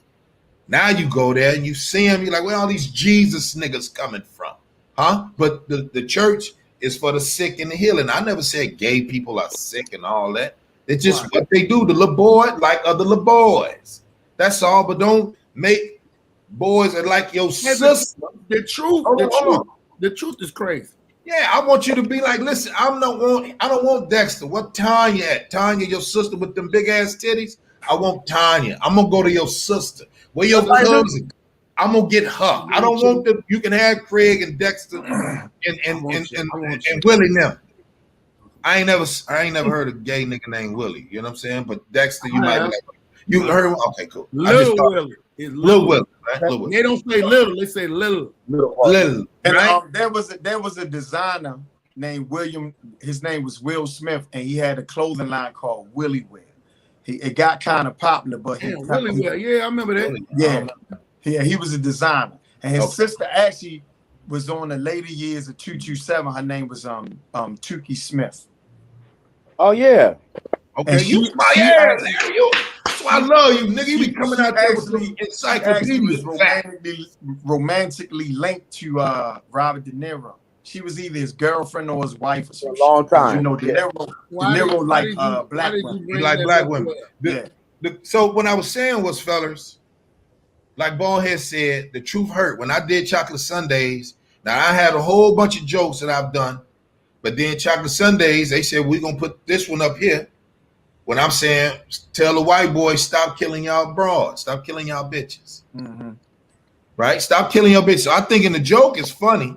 Now you go there and you see them, you're like, where all these Jesus niggas coming from, huh? But the church is for the sick and the healing. I never said gay people are sick and all that. It's just what they do. The little boy like other little boys. That's all. But don't make boys like your sister. The truth is crazy. Yeah, I want you to be like, listen, I don't want Dexter. What Tanya at? Tanya, your sister with them big ass titties? I want Tanya. I'm gonna go to your sister. Where your cousin? I'm gonna get her. I don't want them. You can have Craig and Dexter and Willie now. I ain't never heard a gay nigga named Willie. You know what I'm saying? But Dexter, you might be like, you heard him? Okay, cool. Little Willie. Little Willie, right? Little Willie. They don't say little, they say little. Little. And right? there was a designer named William. His name was Will Smith, and he had a clothing line called Willie Wear. It got kind of popular, but Willie Wear. Yeah, I remember that. Yeah, he was a designer, and his sister actually was on the later years of 227. Her name was Tukey Smith. Oh yeah. Okay, and you my ass. That's why I love you, nigga. You be coming out there with some encyclopedias. Romantically linked to Robert De Niro. She was either his girlfriend or his wife for a long time. You know, De Niro like black women. He like black women. So what I was saying was, fellas, like Ballhead said, the truth hurt. When I did Chocolate Sundays, now I had a whole bunch of jokes that I've done. But then Chocolate Sundays, they said, we're going to put this one up here. When I'm saying, tell the white boys, stop killing y'all broads. Stop killing y'all bitches. Mm-hmm. Right? Stop killing your bitches. So I think in the joke is funny.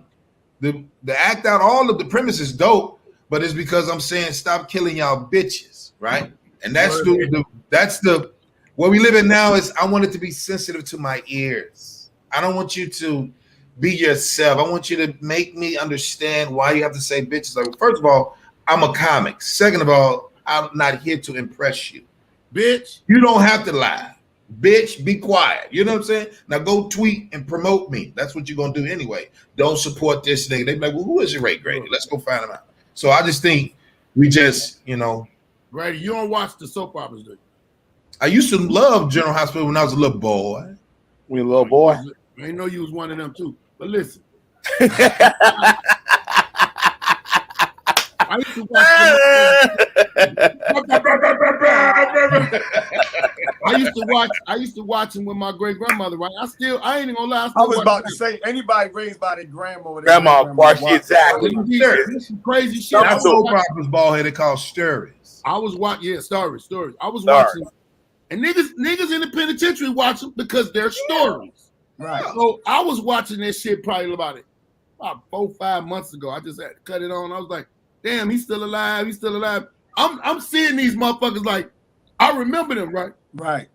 The act out, all of the premise is dope, but it's because I'm saying, stop killing y'all bitches. Right? And that's the where we live in now is I want it to be sensitive to my ears. I don't want you to be yourself. I want you to make me understand why you have to say bitches. Like, first of all, I'm a comic. Second of all, I'm not here to impress you. Bitch. You don't have to lie. Bitch, be quiet. You know what I'm saying? Now go tweet and promote me. That's what you're going to do anyway. Don't support this nigga. They be like, well, who is your Ray Grady? Let's go find him out. So I just think we just, Grady, you don't watch the soap operas, do you? I used to love General Hospital when I was a little boy. When you a little boy? I didn't know you was one of them too. But listen. I used to watch him with my great grandmother, right? I ain't gonna lie. I was about to say, anybody raised by their grandma. Exactly. This is crazy shit. That's soap operas, Ballhead. They call stories. I was watching, stories. I was watching, and niggas in the penitentiary watch them because they're stories. Right. So I was watching this shit probably about 4-5 months ago. I just had to cut it on. I was like, damn, he's still alive. He's still alive. I'm seeing these motherfuckers like, I remember them, right? Right.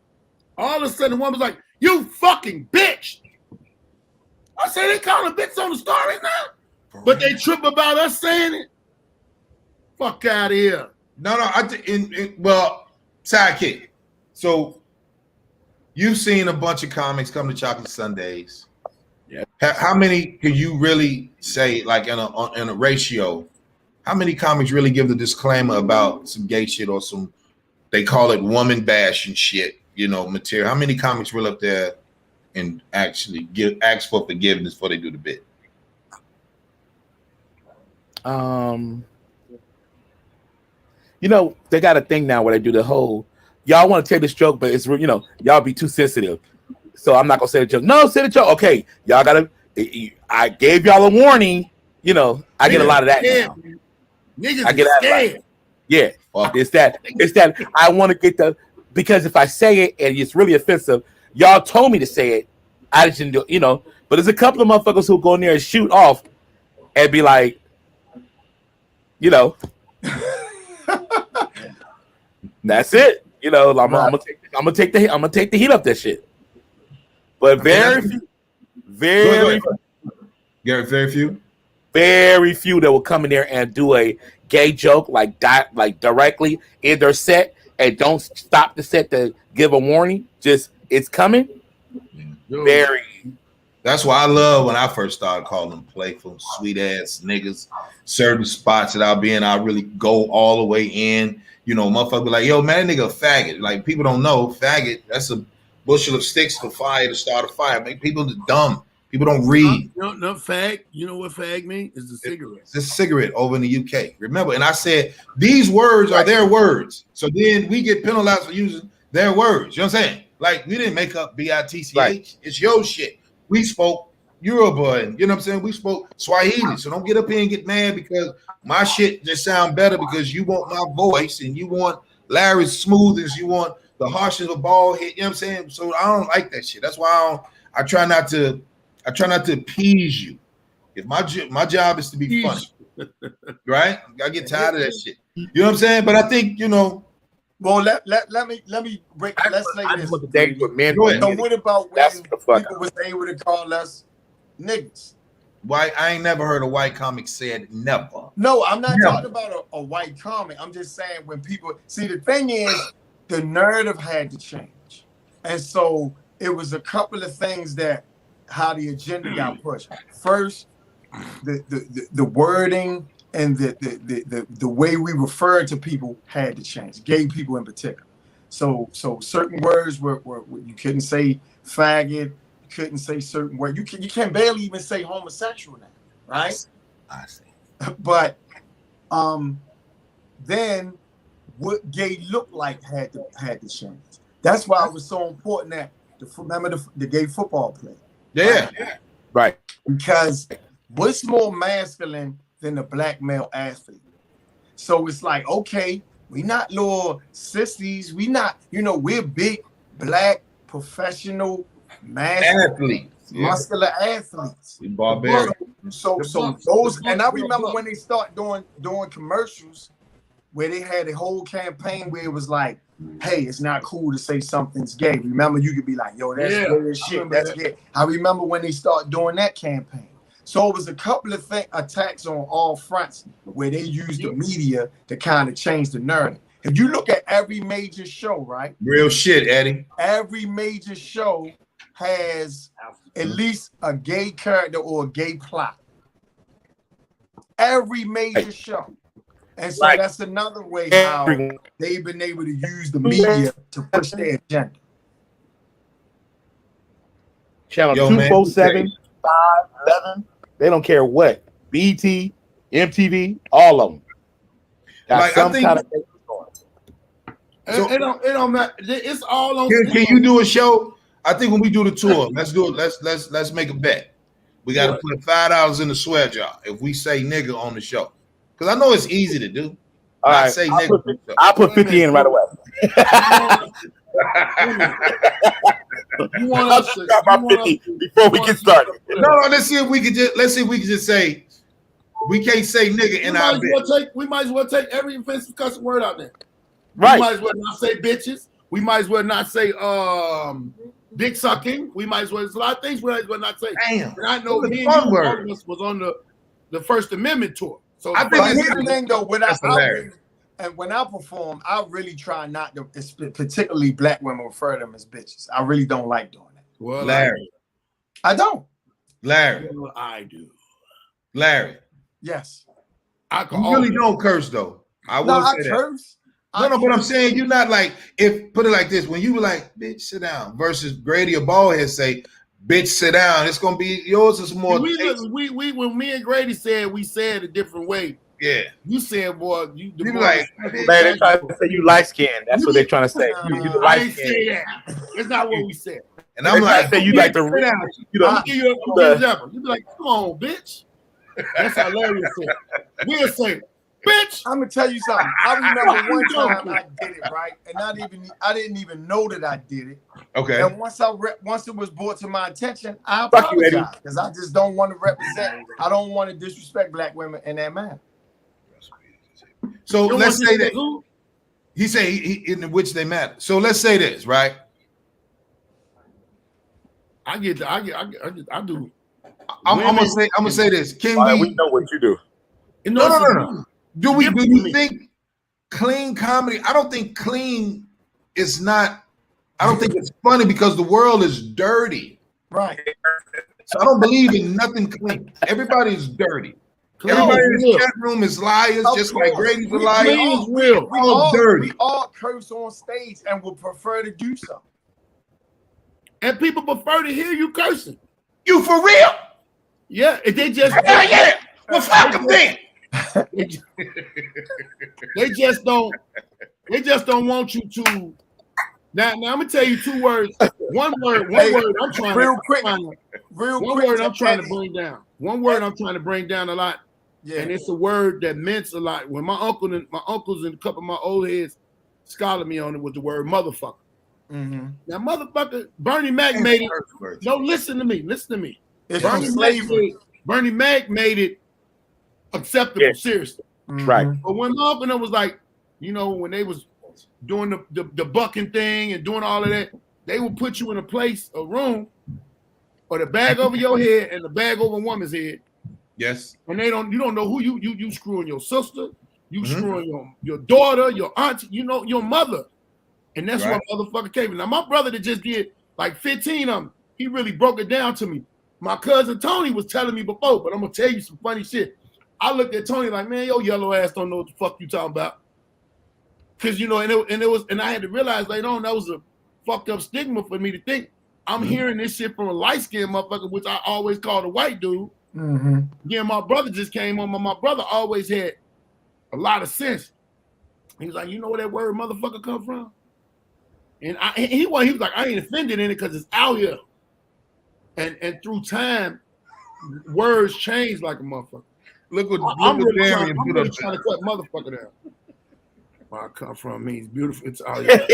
All of a sudden, one was like, you fucking bitch. I say they calling bits on the story now, but they trip about us saying it. Fuck out of here. No, I think well, sidekick. So you've seen a bunch of comics come to Chocolate Sundays. Yeah. How many can you really say, like in a ratio? How many comics really give the disclaimer about some gay shit or some, they call it woman bashing shit, material? How many comics really up there and actually ask for forgiveness before they do the bit? They got a thing now where they do the whole, y'all want to take this joke, but it's, y'all be too sensitive. So I'm not going to say the joke. No, say the joke. Okay, y'all got to, I gave y'all a warning. I get a lot of that now. Niggas I get scared. Yeah, it's that I want to get because if I say it and it's really offensive, y'all told me to say it. I just didn't do, but there's a couple of motherfuckers who go in there and shoot off and be like, that's it. I'm gonna take the heat up that shit. But very few that will come in there and do a gay joke like directly in their set and don't stop the set to give a warning. Just it's coming. Very. That's why I love when I first started calling them playful, sweet ass niggas. Certain spots that I'll be in, I really go all the way in. Motherfucker be like, yo, man, that nigga a faggot. Like, people don't know, faggot, that's a bushel of sticks for fire to start a fire. Make people dumb. People don't read. No, fag. You know what fag means? It's a cigarette. It's a cigarette over in the UK. Remember, and I said, these words are their words. So then we get penalized for using their words. You know what I'm saying? Like, we didn't make up BITCH. Right. It's your shit. We spoke Yoruba, and you know what I'm saying? We spoke Swahili. So don't get up here and get mad because my shit just sound better because you want my voice and you want Larry's smooth, you want the harshness of a bald head. You know what I'm saying? So I don't like that shit. That's why I try not to appease you. If my job is to be funny, right? I get tired of that shit. You know what I'm saying? But I think Well, let me break. Let's say this. So what about when people was able to call us niggas? Why? I ain't never heard a white comic said never. No, I'm not talking about a white comic. I'm just saying when people see, the thing is, the narrative had to change, and so it was a couple of things that how the agenda got pushed. First, the wording and the way we referred to people had to change. Gay people in particular. So certain words were you couldn't say faggot. Couldn't say certain words. You can barely even say homosexual now, right? I see. But then what gay looked like had to change. That's why it was so important that remember the gay football player. Yeah. Right. Because what's more masculine than a black male athlete? So it's like, okay, we not little sissies. We not, we're big black professional athletes, muscular athletes. We barbaric. So those, and I remember when they start doing commercials where they had a whole campaign where it was like, hey, it's not cool to say something's gay. Remember, you could be like, yo, that's gay as shit. That's gay. I remember when they start doing that campaign. So it was a couple of attacks on all fronts where they used the media to kind of change the narrative. If you look at every major show, right? Real shit, Eddie. Every major show has at least a gay character or a gay plot. Every major show. And so that's another way how they've been able to use the media to push their agenda. Channel 247, 5, 7, they don't care what. BT, MTV, all of them. Like, I think it don't matter. It's all on. Can you do a show? I think when we do the tour, let's do it. Let's make a bet. We got to put $5 in the swear jar if we say nigga on the show. Because I know it's easy to do. All right, say I'll put 50 in right away. You want us to drop my 50 before we get started. No, let's see if we can just say we can't say nigga in our bit. We might as well take every offensive cuss word out there. Right. We might as well not say bitches. We might as well not say dick sucking. We might as well. There's a lot of things we might as well not say. Damn. And I know me and you, all of us was on the First Amendment tour. So I think here's the thing though, when when I perform, I really try not to, particularly black women, refer to them as bitches. I really don't like doing that. Well, Larry. I don't. Larry. Well, I do. Larry. Yes. I can You really don't curse though. I will say that. Curse. No, but I'm saying you're not like, if put it like this, when you were like, bitch, sit down, versus Grady or Ballhead say, bitch, sit down, it's gonna be yours is more. We when me and Grady said, we said a different way. Yeah. You said, boy, you like, man, they're trying to say you light skinned. That's what they're trying to say. You the I light didn't say that. That's not what we said. And I'm like, say you like the I'll give you an example. You be like, come on, bitch. That's how Larry said. We'll say, bitch. I'm gonna tell you something. I remember one time I did it right, and I didn't even know that I did it. Okay. And once it was brought to my attention, I apologize because I just don't want to represent. I don't want to disrespect black women in that manner. So let's say that he say in which they matter. So let's say this, right? I do. I'm gonna say this. Can we know what you do? No. Do you think clean comedy? I don't think clean is not. I don't think it's funny because the world is dirty. Right. So I don't believe in nothing clean. Everybody's dirty. Everybody in the chat room is liars, just like Grady's a liar. We all curse on stage and would prefer to do so. And people prefer to hear you cursing. You for real? Yeah, they just yeah. Well, fuck them then. They just don't want you to. Now I'm gonna tell you two words. One word I'm trying to bring down. One word I'm trying to bring down a lot. Yeah. And it's a word that meant a lot. When my uncles and a couple of my old heads scholar me on it was the word motherfucker. Mm-hmm. Now, motherfucker, Bernie Mac made it. No, listen to me. It's Bernie slavery. Bernie Mac made it acceptable, seriously. Mm-hmm. Right. But when Malcolm was like, when they was doing the bucking thing and doing all of that, they would put you in a room, or the bag over your head and the bag over a woman's head. Yes. And you don't know who you screwing your sister, you screwing your daughter, your aunt, your mother. And that's what motherfucker came. Now, my brother that just did like 15 of them, he really broke it down to me. My cousin Tony was telling me before, but I'm gonna tell you some funny shit. I looked at Tony like, man, your yellow ass don't know what the fuck you talking about. Cause and I had to realize later on that was a fucked up stigma for me to think. I'm hearing this shit from a light-skinned motherfucker, which I always called a white dude. Mm-hmm. Yeah, my brother just came on. My brother always had a lot of sense. He was like, you know where that word motherfucker come from? And he was like, I ain't offended in it because it's out here. And through time, words change like a motherfucker. I'm really trying to cut motherfucker down. Where I come from means beautiful. It's out here. When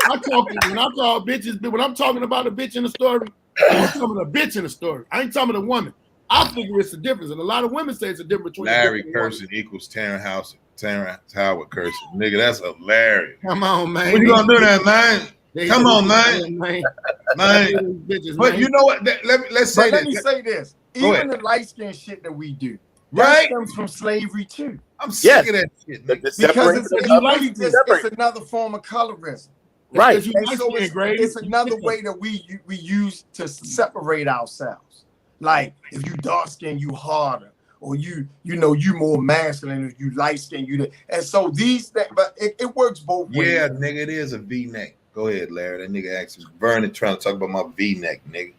I'm talking about a bitch in a story, I'm talking about a bitch in a story. I ain't talking about a woman. I figure it's a difference. And a lot of women say it's a difference between Larry cursing equals Terrence Howard cursing. Nigga, that's hilarious. Come on, man. What you gonna do that, man? Come on, man. Man. But you know what? Let's say this. Let me say this. Even the light skin shit that we do, right, comes from slavery too. I'm sick of that shit. Because it's another form of colorism. Right. So it's another way that we use to separate ourselves. Like if you dark skin, you harder, or you more masculine. If you light skin, and so but it works both ways. Yeah, nigga, it is a V-neck. Go ahead, Larry. That nigga actually Vernon trying to talk about my V-neck, nigga.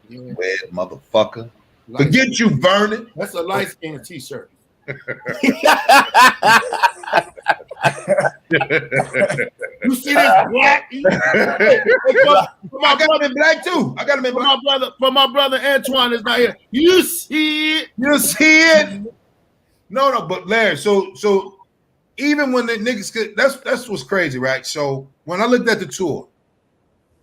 Yeah. Red motherfucker. Forget you, Vernon. That's a light skin t-shirt. You see this black? I got him in black too. I got him in black. But my brother Antoine is not here. You see it? You see it? No, but Larry, so even when the niggas that's what's crazy, right? So when I looked at the tour,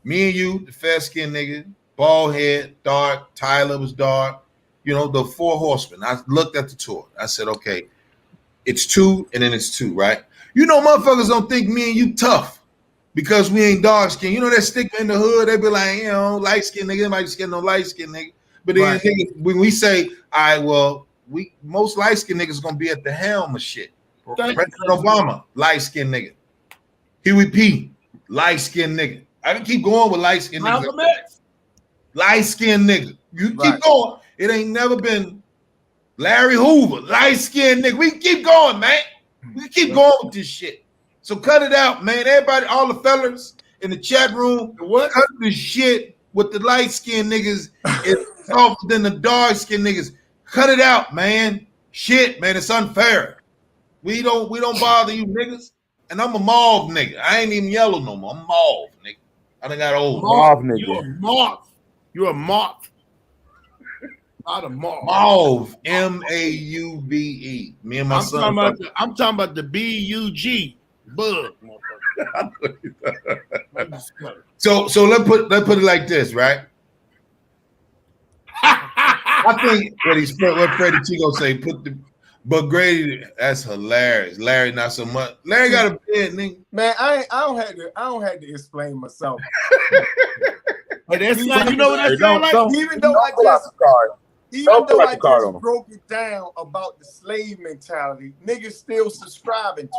me and you, the fair skinned nigga, bald head, dark, Tyler was dark, the four horsemen. I looked at the tour. I said, okay, it's two and then it's two, right? You know, motherfuckers don't think me and you tough because we ain't dark skin. You know that stigma in the hood. They be like, you know, light skin nigga, nobody skin no light skin nigga. But then nigga, when we say, all right, well, most light skin niggas gonna be at the helm of shit. President Obama, light skin nigga. Huey P, light skin nigga. I can keep going with light skin niggas. Light skin nigga. You keep going. It ain't never been Larry Hoover, light skin nigga. We can keep going, man. We can keep going with this shit. So cut it out, man. Everybody, all the fellas in the chat room, cut this shit with the light skin niggas. It's softer than the dark skin niggas. Cut it out, man. Shit, man. It's unfair. We don't bother you niggas. And I'm a mauve nigga. I ain't even yellow no more. I'm mauve, nigga. I done got old. Mauve nigga. You're a moth. You're a moth. Not a moth. Mauve. M-A-U-V-E. Me and my son. I'm talking about the B-U-G. Bug. So let's put it like this, right? I think what Freddie Chico say, but Grady, that's hilarious. Larry, not so much. Larry got a bed, nigga. Man, I don't have to explain myself. But that's not, you know what that sound like? Even though I just broke it down about the slave mentality, niggas still subscribing to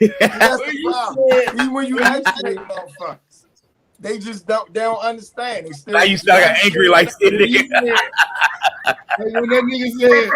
it. That's the problem. Even when you educate motherfuckers, they just don't understand. They still now you sound like an angry light skinned nigga. When that nigga said,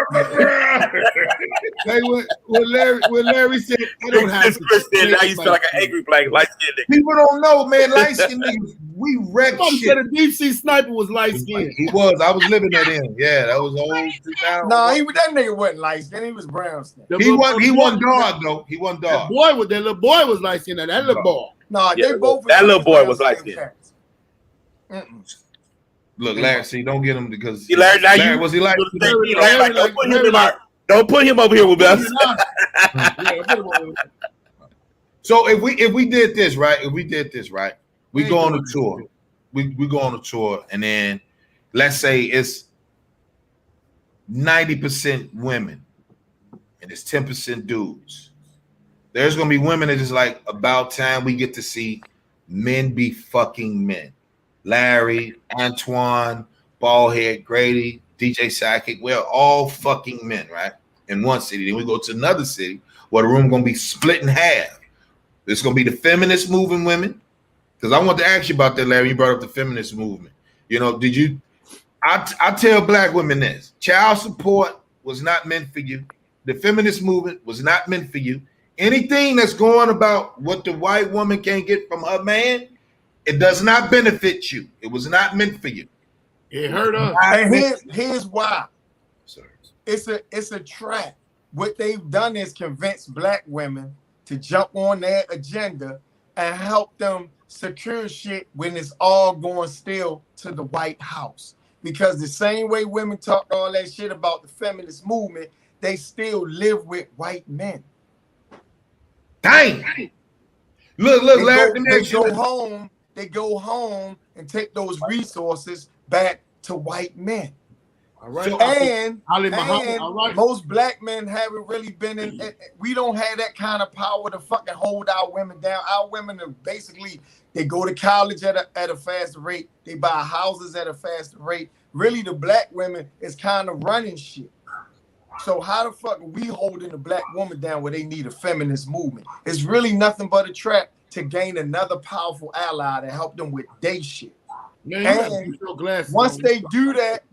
when Larry said, I don't have to. Now you sound like an angry black light skinned nigga. People don't know, man. Light skinned niggas, we wreck shit. Said a deep sea sniper was light skinned. He was. I was living that in. Yeah, that was old 2000. No, that nigga wasn't light skinned. He was brown skinned. He wasn't dark though. He wasn't dark. That little boy was light skinned. That little boy. No, they both. That little boy was light skinned. Look, Larry, see, don't get him because Larry, was he like? Don't put him over here with us. So if we did this right, we go on a tour. We go on a tour, and then let's say it's 90% women and it's 10% dudes. There's gonna be women that is like, about time we get to see men be fucking men. Larry, Antoine, Ballhead, Grady, DJ Psychic, we're all fucking men, right? In one city. Then we go to another city where the room gonna be split in half. There's gonna be the feminist moving women. Because I want to ask you about that, Larry. You brought up the feminist movement. You know, I tell black women this: child support was not meant for you. The feminist movement was not meant for you. Anything that's going about what the white woman can't get from her man, it does not benefit you. It was not meant for you. It hurt us. And here's why. Sorry. It's a trap. What they've done is convince black women to jump on their agenda and help them secure shit when it's all going still to the White House. Because the same way women talk all that shit about the feminist movement, they still live with white men. Dang. Look, Larry. They go home and take those resources back to white men. All right. And most black men haven't really been in. We don't have that kind of power to fucking hold our women down. Our women are basically, they go to college at a faster rate. They buy houses at a faster rate. Really, the black women is kind of running shit. So how the fuck are we holding the black woman down where they need a feminist movement? It's really nothing but a trap to gain another powerful ally to help them with their shit. And once they do that,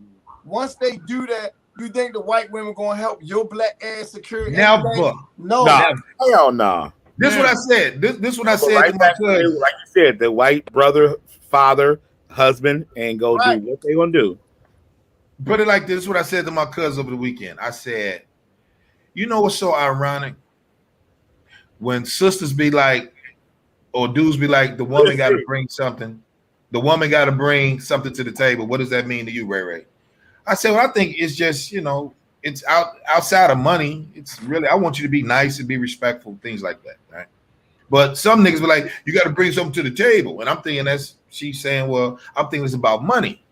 you think the white women gonna help your black ass secure? Never. No. Hell no. This is what I said. This what I said to my cousin. Like you said, the white brother, father, husband, and go do what they gonna do. Put it like this. This is what I said to my cousin over the weekend. I said, you know what's so ironic? When sisters be like, or dudes be like, the woman got to bring something. The woman got to bring something to the table. What does that mean to you, Ray Ray? I said, well, I think it's just, you know, it's outside of money. It's really, I want you to be nice and be respectful, things like that, right? But some niggas be like, you got to bring something to the table. And I'm thinking she's saying, well, I'm thinking it's about money.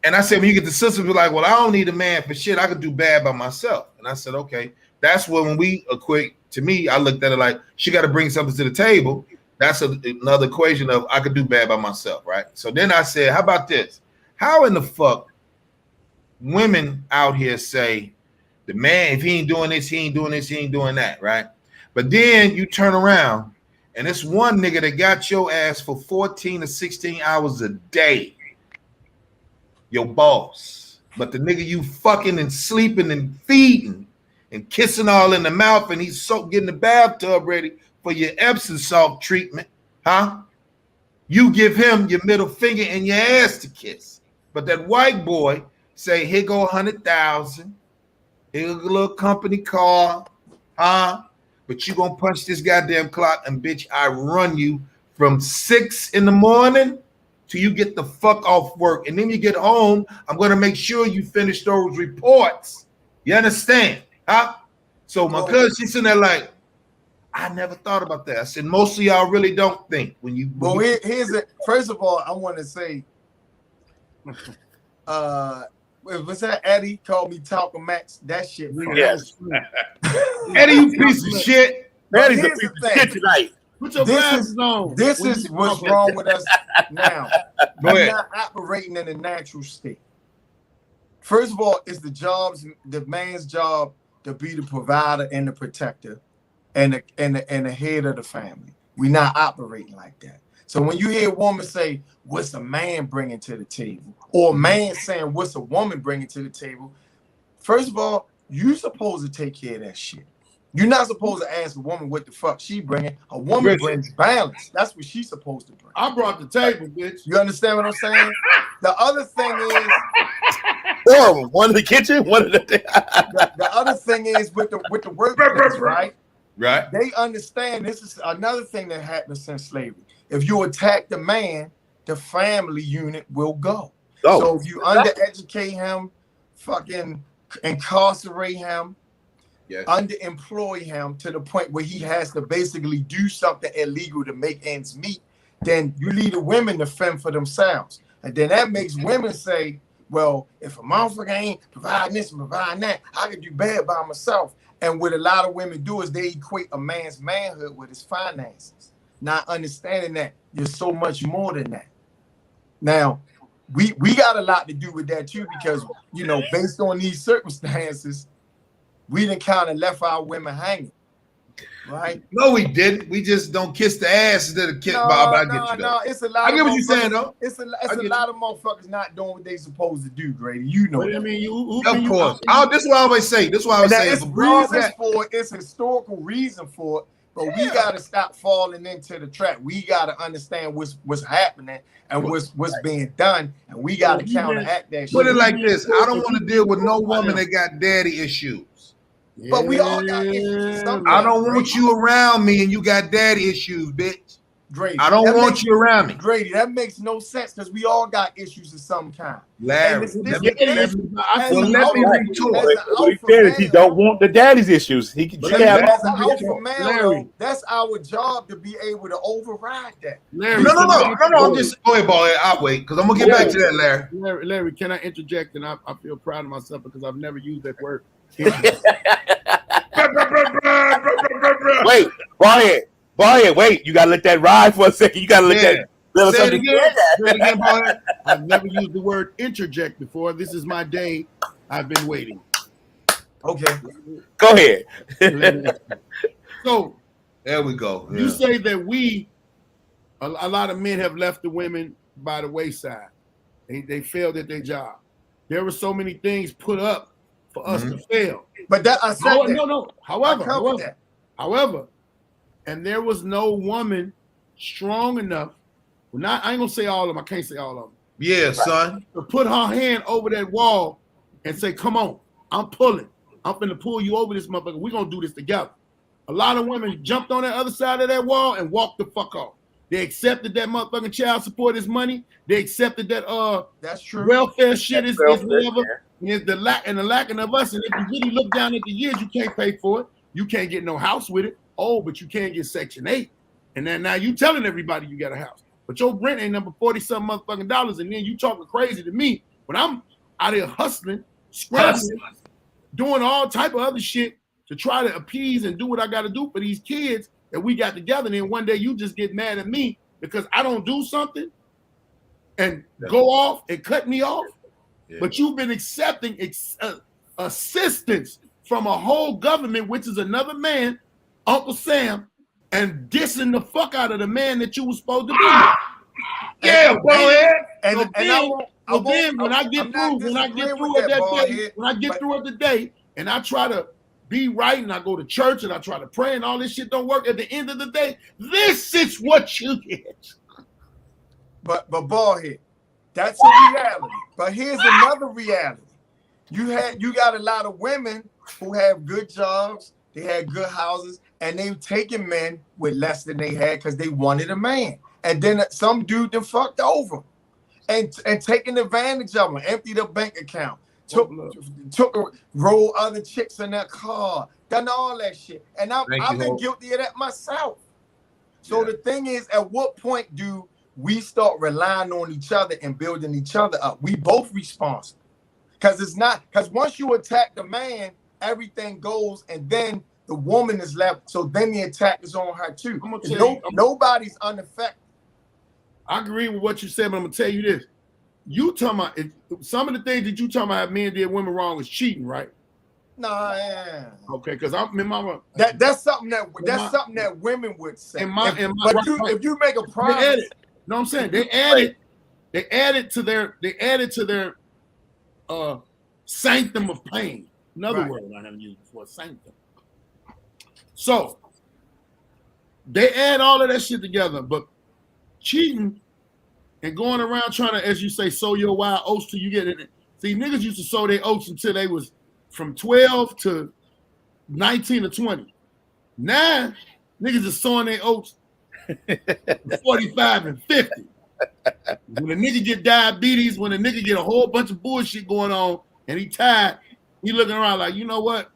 And I said, when you get the sisters be like, well, I don't need a man for shit. I could do bad by myself. And I said, okay, that's when we equate to me, I looked at it like she got to bring something to the table. That's another equation of I could do bad by myself, right? So then I said, how about this? How in the fuck women out here say the man, if he ain't doing this, he ain't doing this, he ain't doing that, right? But then you turn around and it's one nigga that got your ass for 14 to 16 hours a day, your boss. But the nigga you fucking and sleeping and feeding and kissing all in the mouth, and he's getting the bathtub ready for your Epsom salt treatment, huh? You give him your middle finger and your ass to kiss. But that white boy say, here go 100,000, here's a little company car, huh? But you gonna punch this goddamn clock, and bitch, I run you from 6 in the morning till you get the fuck off work. And then you get home, I'm gonna make sure you finish those reports. You understand? Huh? So my cousin, she's sitting there like, I never thought about that. I said, most of y'all really don't think when you. Well, here's it. First of all, I want to say, was that Eddie called me Talking Max? That shit. Yes. Eddie, you piece of shit. Eddie's a piece of shit tonight. Put your glasses on. This is what's wrong with us now. We're not operating in a natural state. First of all, it's the man's job to be the provider and the protector and the head of the family. We're not operating like that. So when you hear a woman say, what's a man bringing to the table? Or a man saying, what's a woman bringing to the table? First of all, you're supposed to take care of that shit. You're not supposed to ask a woman what the fuck she bringing. A woman brings balance. That's what she's supposed to bring. I brought the table, bitch. You understand what I'm saying? The other thing is, one in the kitchen, one in the other thing is with the workplace, right? Right. They understand this is another thing that happened since slavery. If you attack the man, the family unit will go. So if you undereducate him, fucking incarcerate him, underemploy him to the point where he has to basically do something illegal to make ends meet, then you leave the women to fend for themselves. And then that makes women say, well, if a motherfucker ain't providing this and providing that, I can do bad by myself. And what a lot of women do is they equate a man's manhood with his finances, not understanding that there's so much more than that. Now, we got a lot to do with that too, because, you know, based on these circumstances, we done kind of left our women hanging, right? No, we didn't. We just don't kiss the ass instead of kiss. Bob, I get you though. No, it's a lot. I get what you're saying though. It's a lot of motherfuckers not doing what they supposed to do, Grady. You know. I mean, of course. This is what I always say. This is what I always say. It's reasons for it. It's historical reason for it. But we got to stop falling into the trap. We got to understand what's happening and what's being done, and we got to counteract that shit. Put it like this: I don't want to deal with no woman that got daddy issues. But we all got issues. I don't want you around me and you got daddy issues, bitch. Grady, I don't want you around me. Grady, that makes no sense because we all got issues of some kind. Larry, let me retort. What he said is he don't want the daddy's issues. He can that's our job to be able to override that. Larry, no. I'm just go ahead, boy. I'll wait because I'm gonna get back to that, Larry. Larry, can I interject? And I feel proud of myself because I've never used that word. Wait, Brian, wait. You gotta let that ride for a second. You gotta let that. Say it again, Brian. I've never used the word interject before. This is my day. I've been waiting. Okay, go ahead. So there we go. You say that a lot of men have left the women by the wayside. They failed at their job. There were so many things put up for us to fail. But that I said no. However, and there was no woman strong enough. Well, I ain't gonna say all of them. I can't say all of them. Yeah, son. To put her hand over that wall and say, "Come on, I'm pulling. I'm finna pull you over this motherfucker. We're gonna do this together." A lot of women jumped on that other side of that wall and walked the fuck off. They accepted that motherfucking child support is money. They accepted that that's true. Welfare shit is whatever. And the lacking of us. And if you really look down at the years, you can't pay for it. You can't get no house with it. Oh, but you can't get Section 8. And then now you telling everybody you got a house. But your rent ain't number 40-something motherfucking dollars. And then you talking crazy to me when I'm out here hustling, scrapping, doing all type of other shit to try to appease and do what I got to do for these kids that we got together. And then one day you just get mad at me because I don't do something and go off and cut me off. Yeah. But you've been accepting assistance from a whole government, which is another man, Uncle Sam, and dissing the fuck out of the man that you were supposed to be. Yeah, boy. And then when I get through at the day, and I try to be right, and I go to church, and I try to pray, and all this shit don't work. At the end of the day, this is what you get. But boy, that's a reality. But here's another reality. You got a lot of women who have good jobs, they had good houses, and they've taken men with less than they had because they wanted a man. And then some dude then fucked over and taking advantage of them, emptied their bank account, rolled other chicks in their car, done all that shit. And I've been guilty of that myself. So the thing is, at what point do we start relying on each other and building each other up? We both responsible. Because once you attack the man, everything goes, and then the woman is left. So then the attack is on her too. Nobody's unaffected. I agree with what you said, but I'm gonna tell you this: you talking about some of the things that you talking about men did women wrong is cheating, right? Nah, yeah. Okay, because I'm in my that's something that women would say. If you make a promise, no, I'm saying they added to their sanctum of pain. Another word I haven't used before, sanctum. So they add all of that shit together, but cheating and going around trying to, as you say, sow your wild oats till you get it. See, niggas used to sow their oats until they was from 12 to 19 or 20. Now, niggas are sowing their oats 45 and 50. When a nigga get diabetes, when a nigga get a whole bunch of bullshit going on and he tired, he looking around like, you know what?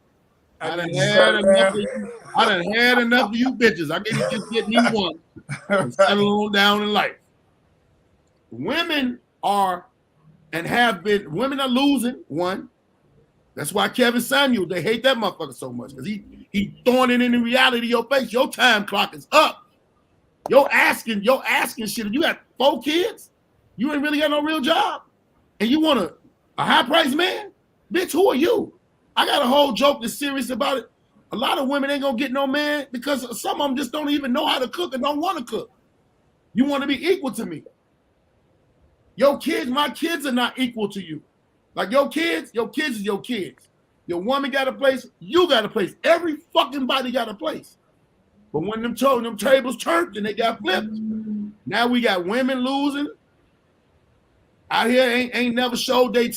I done had enough of you bitches. I can just get me one and settle on down in life. Women are and have been, women are losing, one. That's why Kevin Samuels, they hate that motherfucker so much, because he throwing it in the reality of your face. Your time clock is up. You're asking shit. You got 4 kids, you ain't really got no real job, and you want a high-priced man? Bitch, who are you? I got a whole joke that's serious about it. A lot of women ain't gonna get no man because some of them just don't even know how to cook and don't want to cook. You want to be equal to me. Your kids, my kids are not equal to you. Like your kids is your kids. Your woman got a place, you got a place. Every fucking body got a place. But when them tables turned and they got flipped, now we got women losing. Out here ain't never showed they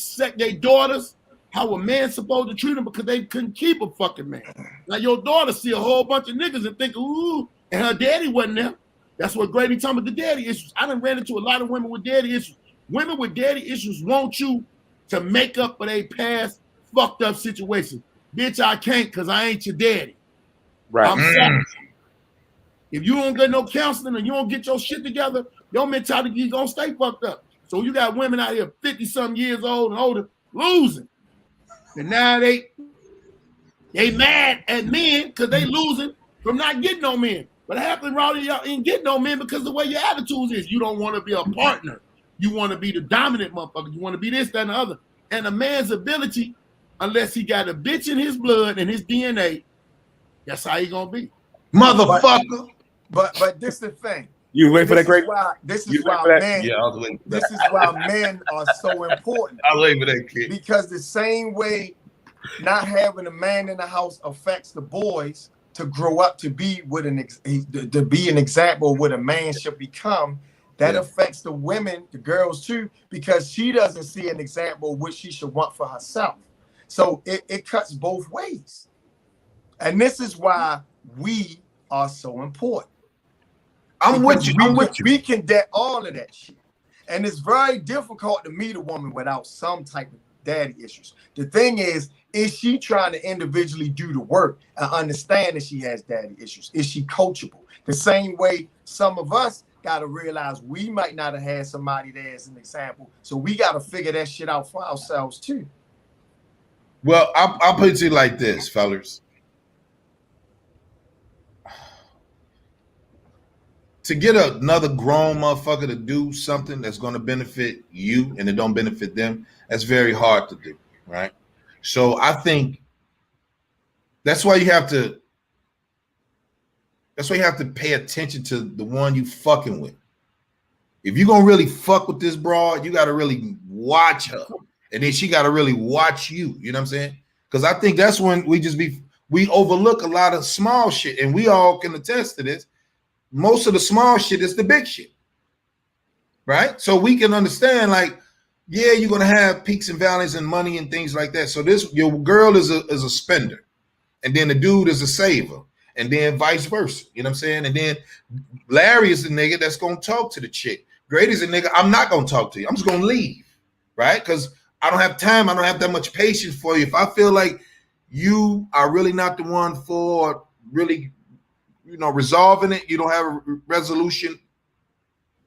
daughters how a man's supposed to treat them because they couldn't keep a fucking man. Now your daughter see a whole bunch of niggas and think, ooh, and her daddy wasn't there. That's what Grady talking about, the daddy issues. I done ran into a lot of women with daddy issues. Women with daddy issues want you to make up for their past fucked up situation. Bitch, I can't because I ain't your daddy. Right. I'm sorry. If you don't get no counseling and you don't get your shit together, your mentality is gonna stay fucked up. So you got women out here 50-something years old and older losing. And now they mad at men because they losing from not getting no men. But happily, Rowdy, y'all ain't getting no men because the way your attitude is. You don't want to be a partner. You want to be the dominant motherfucker. You want to be this, that, and the other. And a man's ability, unless he got a bitch in his blood and his DNA, that's how he gonna be. Motherfucker. But this is the thing. You wait for that great. This is why men are so important. I was waiting for that kid. Because the same way not having a man in the house affects the boys to grow up to be an example of what a man should become. That affects the women, the girls too, because she doesn't see an example of what she should want for herself. So it cuts both ways. And this is why we are so important. I'm with you. We can get all of that shit. And it's very difficult to meet a woman without some type of daddy issues. The thing is she trying to individually do the work and understand that she has daddy issues? Is she coachable? The same way some of us got to realize we might not have had somebody there as an example. So we got to figure that shit out for ourselves too. Well, I'll put it to you like this, fellas. to get another grown motherfucker to do something that's going to benefit you and it don't benefit them, that's very hard to do, right? So I think that's why you have to pay attention to the one you fucking with. If you're gonna really fuck with this broad, you gotta really watch her. And then she gotta really watch you. You know what I'm saying? Because I think that's when we overlook a lot of small shit, and we all can attest to this. Most of the small shit is the big shit. Right? So we can understand, like, yeah, you're gonna have peaks and valleys and money and things like that. So your girl is a spender, and then the dude is a saver, and then vice versa. You know what I'm saying? And then Larry is the nigga that's gonna talk to the chick. Grady's a nigga, I'm not gonna talk to you. I'm just gonna leave, right? Because I don't have time. I don't have that much patience for you. If I feel like you are really not the one for really, resolving it, you don't have a resolution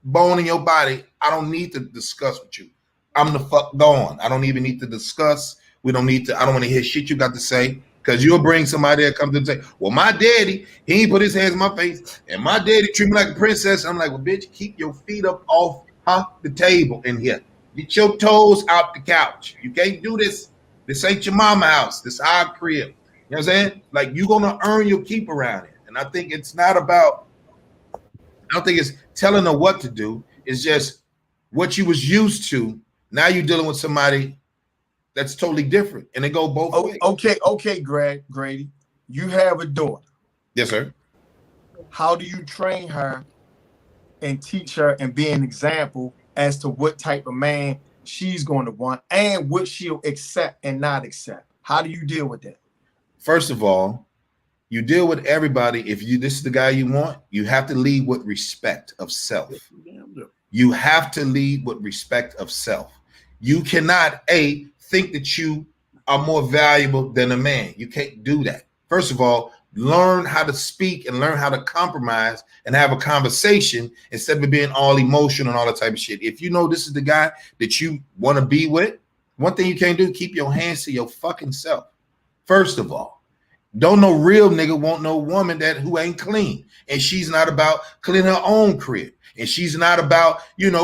bone in your body, I don't need to discuss with you. I'm the fuck gone. I don't even need to discuss. I don't want to hear shit you got to say. Because you'll bring somebody that comes and say, well, my daddy, he ain't put his hands in my face, and my daddy treat me like a princess. I'm like, well, bitch, keep your feet up off the table in here. Get your toes out the couch. You can't do this. This ain't your mama house. This our crib. You know what I'm saying? Like, you're going to earn your keep around it. And I think it's not about, I don't think it's telling her what to do. It's just what you was used to. Now you're dealing with somebody that's totally different, and they go both ways. Okay, Grady, you have a daughter. Yes, sir. How do you train her and teach her and be an example as to what type of man she's going to want and what she'll accept and not accept? How do you deal with that? First of all, you deal with everybody. If this is the guy you want, you have to lead with respect of self. You have to lead with respect of self. You cannot, think that you are more valuable than a man. You can't do that. First of all, learn how to speak and learn how to compromise and have a conversation instead of being all emotional and all that type of shit. If you know this is the guy that you want to be with, one thing you can't do, keep your hands to your fucking self. First of all, don't no real nigga want no woman who ain't clean. And she's not about cleaning her own crib. And she's not about,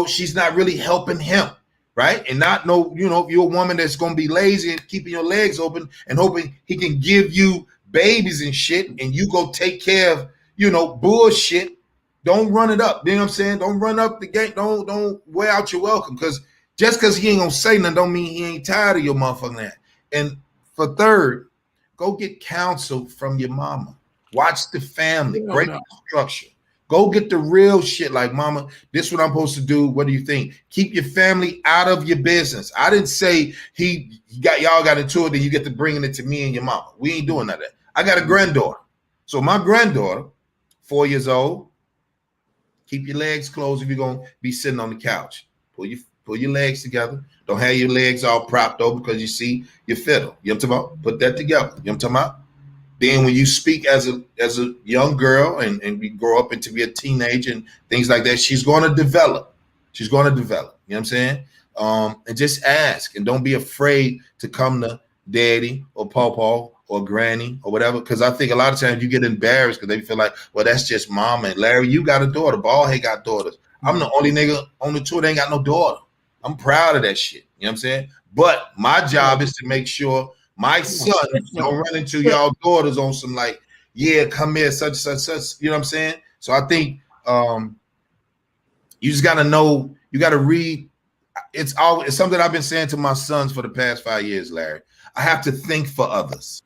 she's not really helping him. Right? And not if you're a woman that's going to be lazy and keeping your legs open and hoping he can give you babies and shit and you go take care of, bullshit. Don't run it up. You know what I'm saying? Don't run up the gate. Don't wear out your welcome. Because just because he ain't going to say nothing don't mean he ain't tired of your motherfucking ass. And for third, go get counsel from your mama. Watch the family. Break the structure. Go get the real shit. Like, mama, this is what I'm supposed to do. What do you think? Keep your family out of your business. I didn't say y'all got into it and you get to bringing it to me and your mama. We ain't doing none of that. I got a granddaughter. So my granddaughter, 4 years old, keep your legs closed if you're going to be sitting on the couch. Pull your legs together. Don't have your legs all propped over because you see your fiddle. You know what I'm talking about? Put that together. You know what I'm talking about? Then when you speak as a young girl and we grow up into be a teenager and things like that, she's going to develop. You know what I'm saying? And just ask and don't be afraid to come to daddy or pawpaw or granny or whatever. Because I think a lot of times you get embarrassed because they feel like, well, that's just mama. And Larry, you got a daughter. Ballhead got daughters. I'm the only nigga on the tour that ain't got no daughter. I'm proud of that shit. You know what I'm saying? But my job is to make sure my son don't run into y'all daughters on some like, yeah, come here, such. You know what I'm saying? So I think you just got to know, you got to read. It's something I've been saying to my sons for the past 5 years, Larry. I have to think for others.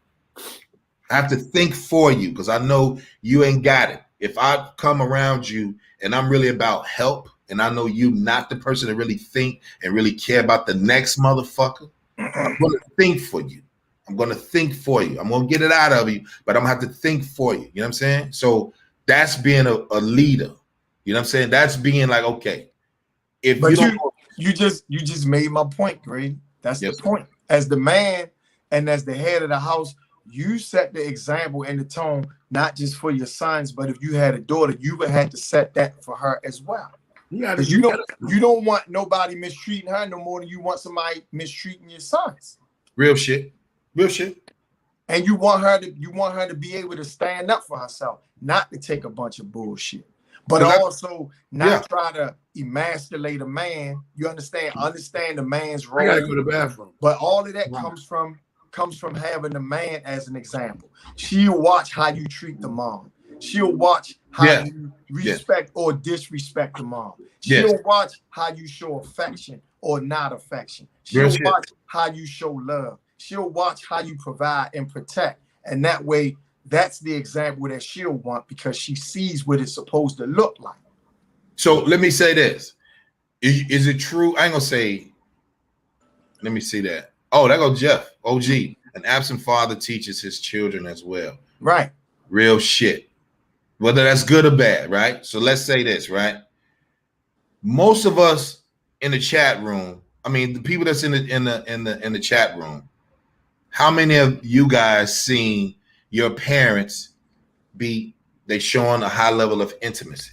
I have to think for you because I know you ain't got it. If I come around you and I'm really about help and I know you not the person to really think and really care about the next motherfucker, I'm going to think for you. I'm going to get it out of you, but I'm going to have to think for you. You know what I'm saying? So that's being a leader. You know what I'm saying? That's being like, okay. You just made my point, Grady. That's the point. As the man and as the head of the house, you set the example and the tone, not just for your sons, but if you had a daughter, you would have to set that for her as well. Because you don't want nobody mistreating her no more than you want somebody mistreating your sons. Real shit. And you want her to be able to stand up for herself, not to take a bunch of bullshit. but also not try to emasculate a man. You understand the man's role. I gotta go to the bathroom. But all of that comes from having the man as an example. She'll watch how you treat the mom. She'll watch how you respect or disrespect the mom. She'll watch how you show affection or not affection. She'll watch how you show love. She'll watch how you provide and protect. And that way, that's the example that she'll want because she sees what it's supposed to look like. So let me say this. Is it true? I ain't gonna say, let me see that. Oh, there goes Jeff, OG. An absent father teaches his children as well. Right. Real shit. Whether that's good or bad, right? So let's say this, right? Most of us in the chat room, I mean, the people that's in the chat room, how many of you guys seen your parents they showing a high level of intimacy?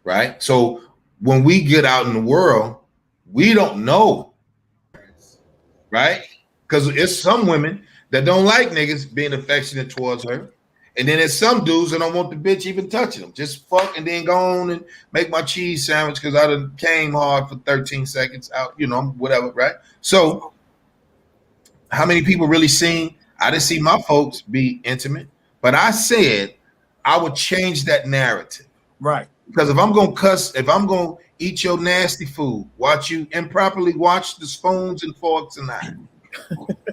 Right? So when we get out in the world, we don't know, right? Because it's some women that don't like niggas being affectionate towards her. And then there's some dudes that don't want the bitch even touching them. Just fuck and then go on and make my cheese sandwich because I done came hard for 13 seconds out, you know, whatever, right? So how many people really seen? I didn't see my folks be intimate, but I said I would change that narrative. Right. Because if I'm going to cuss, if I'm going to eat your nasty food, watch you improperly watch the spoons and forks and knives.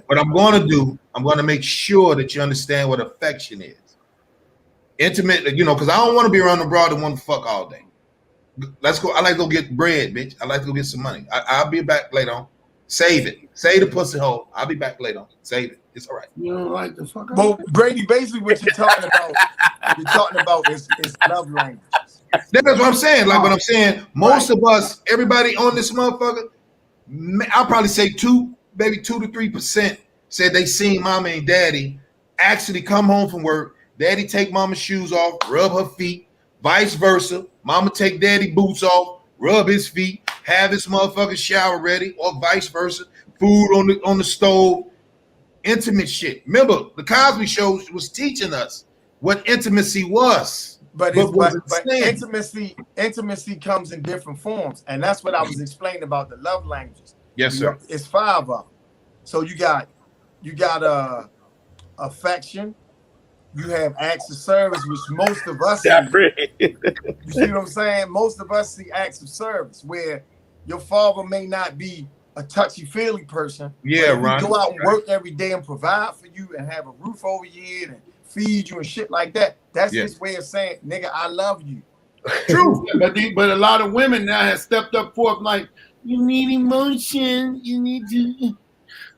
What I'm going to do, I'm going to make sure that you understand what affection is. Intimate, you know, because I don't want to be around the broad and want to fuck all day. Let's go. I like to go get bread, bitch. I like to go get some money. I'll be back later on. Save it. Save the pussy hole. I'll be back later on. Save it. It's all right. You don't like the fuck. Well, Brady, basically what you're talking about is love languages. That's what I'm saying. Like what I'm saying, most of us, everybody on this motherfucker, I'll probably say 2 to 3% said they seen mama and daddy actually come home from work. Daddy take mama's shoes off, rub her feet, vice versa. Mama take daddy boots off, rub his feet, have his motherfucking shower ready, or vice versa. Food on the stove, intimate shit. Remember, the Cosby Show was teaching us what intimacy was. But intimacy comes in different forms, and that's what I was explaining about the love languages. Yes, sir. It's 5 of them. So you got affection. You have acts of service, which most of us see. You see what I'm saying? Most of us see acts of service where your father may not be a touchy-feely person. Yeah, right. Go out and work every day and provide for you and have a roof over your head and feed you and shit like that. That's his way of saying, nigga, I love you. True. But a lot of women now have stepped up forth like, you need emotion, you need to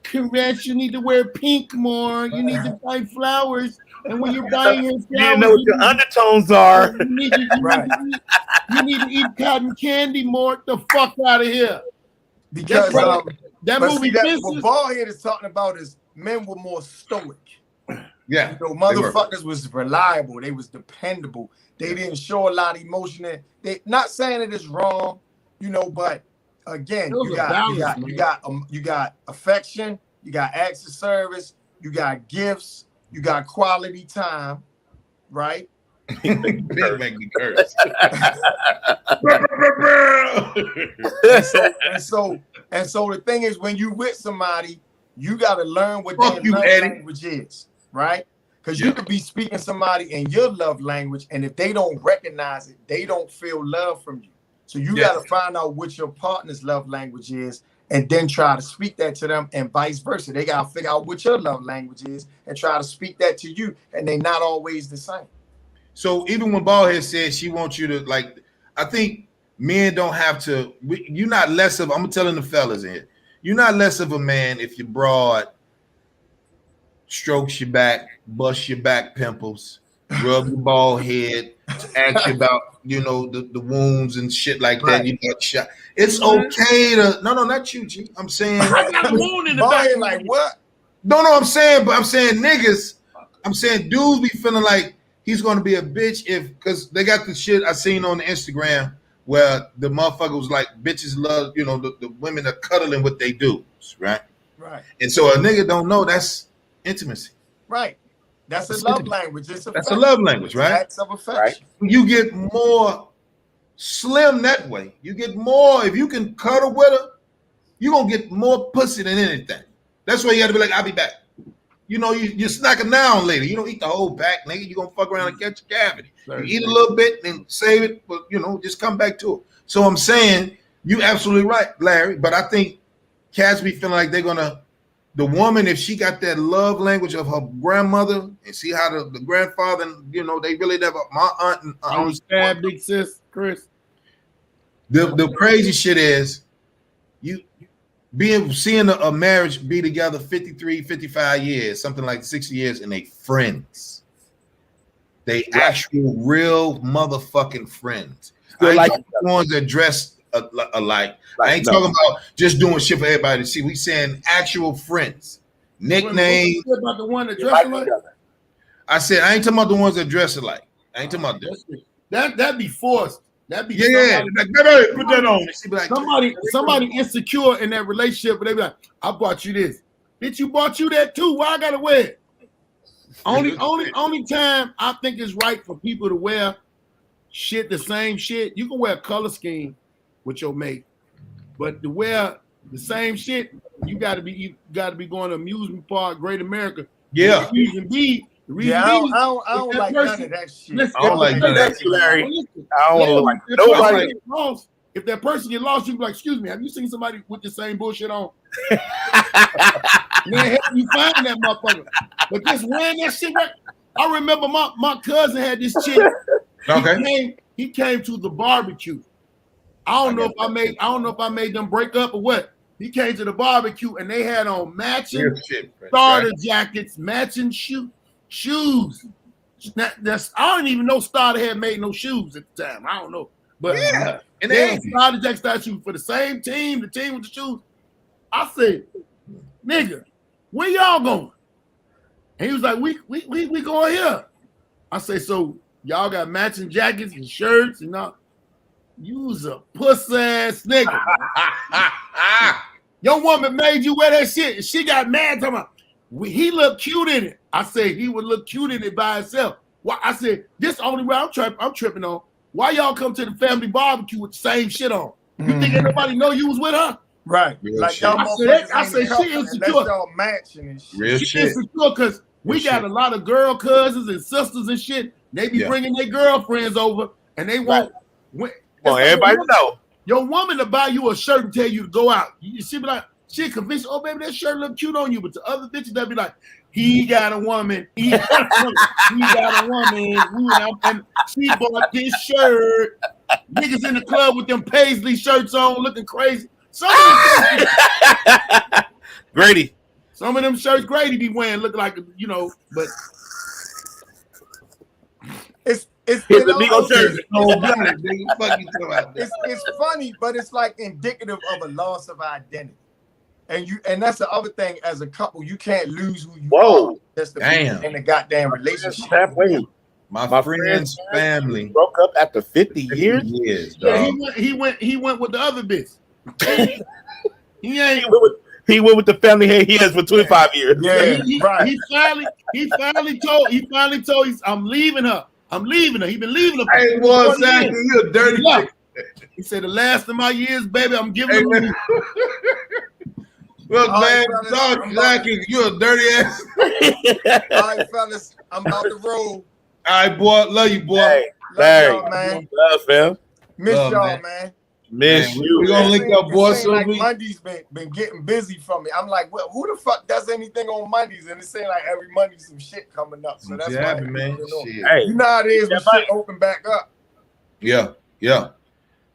caress, you need to wear pink more, you need to buy flowers. And when you're buying your flowers, you know what your undertones are. You need to eat cotton candy more. The fuck out of here. Because that movie what Ballhead is talking about is men were more stoic. Yeah. You know, motherfuckers was reliable. They was dependable. They didn't show a lot of emotion. They not saying it is wrong, you know, but again, you got affection, you got acts of service, you got gifts. You got quality time, right? Make me curse. and so the thing is, when you with somebody, you got to learn what their love language is, right? Because you could be speaking to somebody in your love language, and if they don't recognize it, they don't feel love from you. So you got to find out what your partner's love language is, and then try to speak that to them, and vice versa. They got to figure out what your love language is and try to speak that to you, and they're not always the same. So even when Ballhead said she wants you to, like, I think men don't have to, you're not less of, I'm telling the fellas in here, you're not less of a man if your broad strokes your back, bust your back pimples, rub your bald head, ask you about, you know, the wounds and shit like that. You got shot. It's okay to not you, G. I'm saying I got a wound in the back. Like what? No, I'm saying niggas. I'm saying dudes be feeling like he's gonna be a bitch because they got the shit I seen on the Instagram where the motherfucker was like, bitches love, you know, the women are cuddling with they dudes, right? Right. And so a nigga don't know that's intimacy. Right. That's a love language. That's a love language, right? Acts of affection. Right? You get more slim that way. You get more, if you can cuddle with her, you're going to get more pussy than anything. That's why you got to be like, I'll be back. You know, you snack them down later. You don't eat the whole pack, nigga. You're going to fuck around and catch a cavity. You eat a little bit and save it, but, you know, just come back to it. So I'm saying, you absolutely right, Larry. But I think cats be feeling like they're going to, the woman, if she got that love language of her grandmother and see how the grandfather, you know, they really never, my aunt and I stab big sis, Chris. The crazy shit is seeing a marriage be together 53, 55 years, something like 60 years, and they friends. They actual real motherfucking friends. I ain't talking the ones that dress alike. I ain't talking about just doing shit for everybody to see. We saying actual friends. Nicknames. About the one that dress alike? I said I ain't talking about the ones that dress alike. I ain't talking about that. That'd be forced. That'd be put that on. Somebody insecure in that relationship, but they be like, I bought you this. Bitch, you bought you that too. Why I gotta wear it? Only time I think it's right for people to wear shit, the same shit. You can wear a color scheme with your mate, but to wear the same shit, you gotta be going to amusement park, Great America. Yeah. I don't like none of that shit. Listen, I don't like none of that shit, Larry. I don't want to look like nobody. If that person get lost, you be like, excuse me, have you seen somebody with the same bullshit on? Man, help you find that motherfucker. But just wearing that shit, I remember my cousin had this chick. Okay. He came to the barbecue. I don't know if I made them break up or what. He came to the barbecue and they had on matching starter jackets, matching shoes. I don't even know Starter had made no shoes at the time. I don't know. But and they Starter jacket style shoes for the same team, the team with the shoes. I said, nigga, where y'all going? And he was like, we going here. I say, so y'all got matching jackets and shirts and all. You's a puss ass nigga. Your woman made you wear that shit and she got mad talking about, he looked cute in it. I said he would look cute in it by himself. Why? I said this only way I'm tripping on. Why y'all come to the family barbecue with the same shit on? You think everybody know you was with her? Right. Like y'all I said she insecure. Y'all matching and shit. Real she shit. Insecure because we got a lot of girl cousins and sisters and shit. They be bringing their girlfriends over and they want. Well, everybody know. Your woman to buy you a shirt and tell you to go out. She be like, she convinced, oh baby, that shirt look cute on you. But the other bitches that be like, he got a woman. He got a woman. And she bought this shirt. Niggas in the club with them paisley shirts on, looking crazy. Grady. Some of them shirts Grady be wearing look like, you know, but it's illegal shirt. It's funny, but it's like indicative of a loss of identity. And that's the other thing, as a couple, you can't lose who you are. That's the in the goddamn relationship. Halfway. My friend's family broke up after 50 years. Yeah, he went with the other bitch. He went with the family he has for 25 years. Yeah, He finally told I'm leaving her. He been leaving her. Hey, boy, exactly. You a dirty chick. He said the last of my years, baby, I'm giving her. Look, man, exactly. You're a dirty ass. All right, fellas, I'm about to roll. All right, boy. Love you, boy. Hey, love y'all, man. Love, fam. Miss y'all, man. Miss you. We're gonna link up, boy. So like Monday's been getting busy for me. I'm like, well, who the fuck does anything on Mondays? And it seems like every Monday some shit coming up. So that's why, man. Hey, you know how it is when shit open back up. Yeah.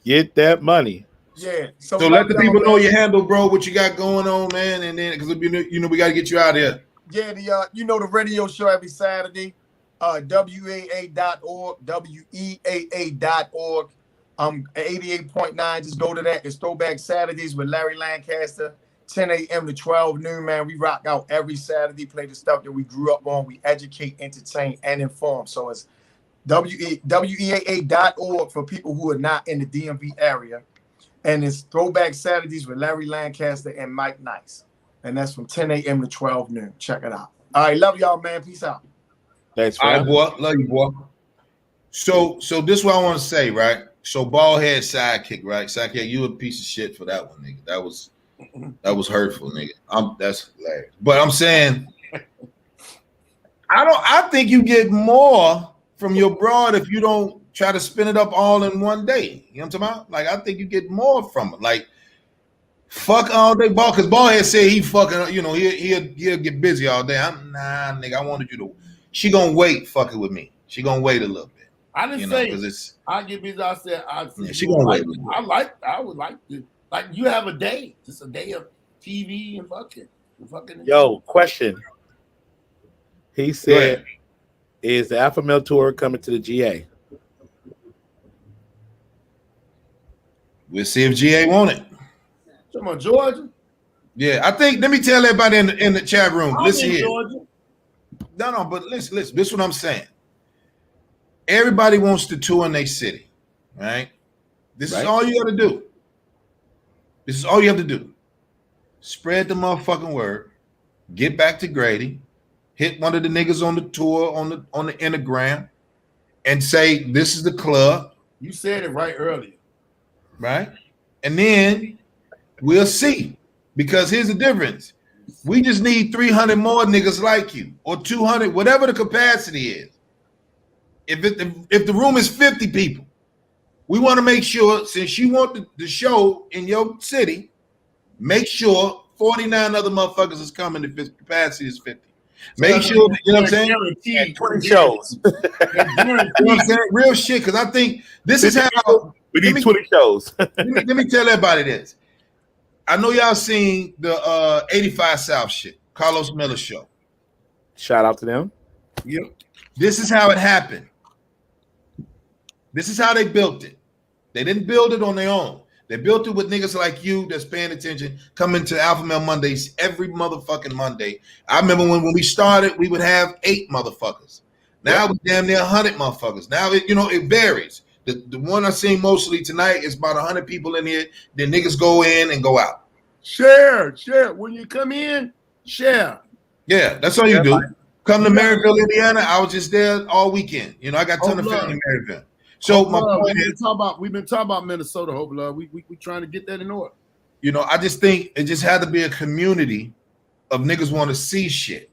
Get that money. Yeah. So let the people know your handle, bro. What you got going on, man, and then because we got to get you out of here. Yeah, the radio show every Saturday, WAA.org, WEAA.org. 88.9. Just go to that. It's Throwback Saturdays with Larry Lancaster, 10 a.m. to 12 noon. Man, we rock out every Saturday. Play the stuff that we grew up on. We educate, entertain, and inform. So it's WEAA.org for people who are not in the DMV area. And it's Throwback Saturdays with Larry Lancaster and Mike Nice. And that's from 10 a.m. to 12 noon. Check it out. All right. Love y'all, man. Peace out. Thanks, All fam. right, boy. Love you, boy. So this is what I want to say, right? So bald head sidekick, right? Sidekick, you a piece of shit for that one, nigga. That was hurtful, nigga. That's hilarious. But I'm saying, I think you get more from your broad if you don't try to spin it up all in one day. You know what I'm talking about? Like, I think you get more from it. Like, fuck all day ball, because ball head said he fucking, you know, he'll get busy all day. Nah, nigga, I wanted you to. She gonna wait fucking with me. She gonna wait a little bit. I didn't say because it's. I get busy. I said she gonna wait. I would like to, like, you have a day, just a day of TV and fucking. Yo, question. He said, "Is the Alpha Male Tour coming to the GA?" We'll see if GA want it. Come on, Georgia. Yeah, I think. Let me tell everybody in the chat room. Listen here. Georgia. No, but listen. This is what I'm saying. Everybody wants to tour in their city, right? This is all you got to do. This is all you have to do. Spread the motherfucking word. Get back to Grady. Hit one of the niggas on the tour on the Instagram, and say this is the club. You said it right earlier, right? And then we'll see. Because here's the difference. We just need 300 more niggas like you, or 200, whatever the capacity is. If the room is 50 people, we want to make sure, since you want the show in your city, make sure 49 other motherfuckers is coming if its capacity is 50. Make sure, you know what I'm saying? 20 shows. You know what I'm saying? Real shit, because I think this is how we need 20 shows. let me tell everybody this. I know y'all seen the 85 South shit, Carlos Miller show. Shout out to them. Yep. This is how it happened. This is how they built it. They didn't build it on their own. They built it with niggas like you that's paying attention, coming to Alpha Male Mondays every motherfucking Monday. I remember when we started, we would have 8 motherfuckers. Now we damn near 100 motherfuckers. Now it varies. The one I seen mostly tonight is about 100 people in here. Then niggas go in and go out. Share. When you come in, share. Yeah, that's all you do. Come to Maryville, Indiana. I was just there all weekend. You know, I got a ton of family in Maryville. So my point is, we've been talking about Minnesota, Hope Love. We trying to get that in order. You know, I just think it just had to be a community of niggas want to see shit.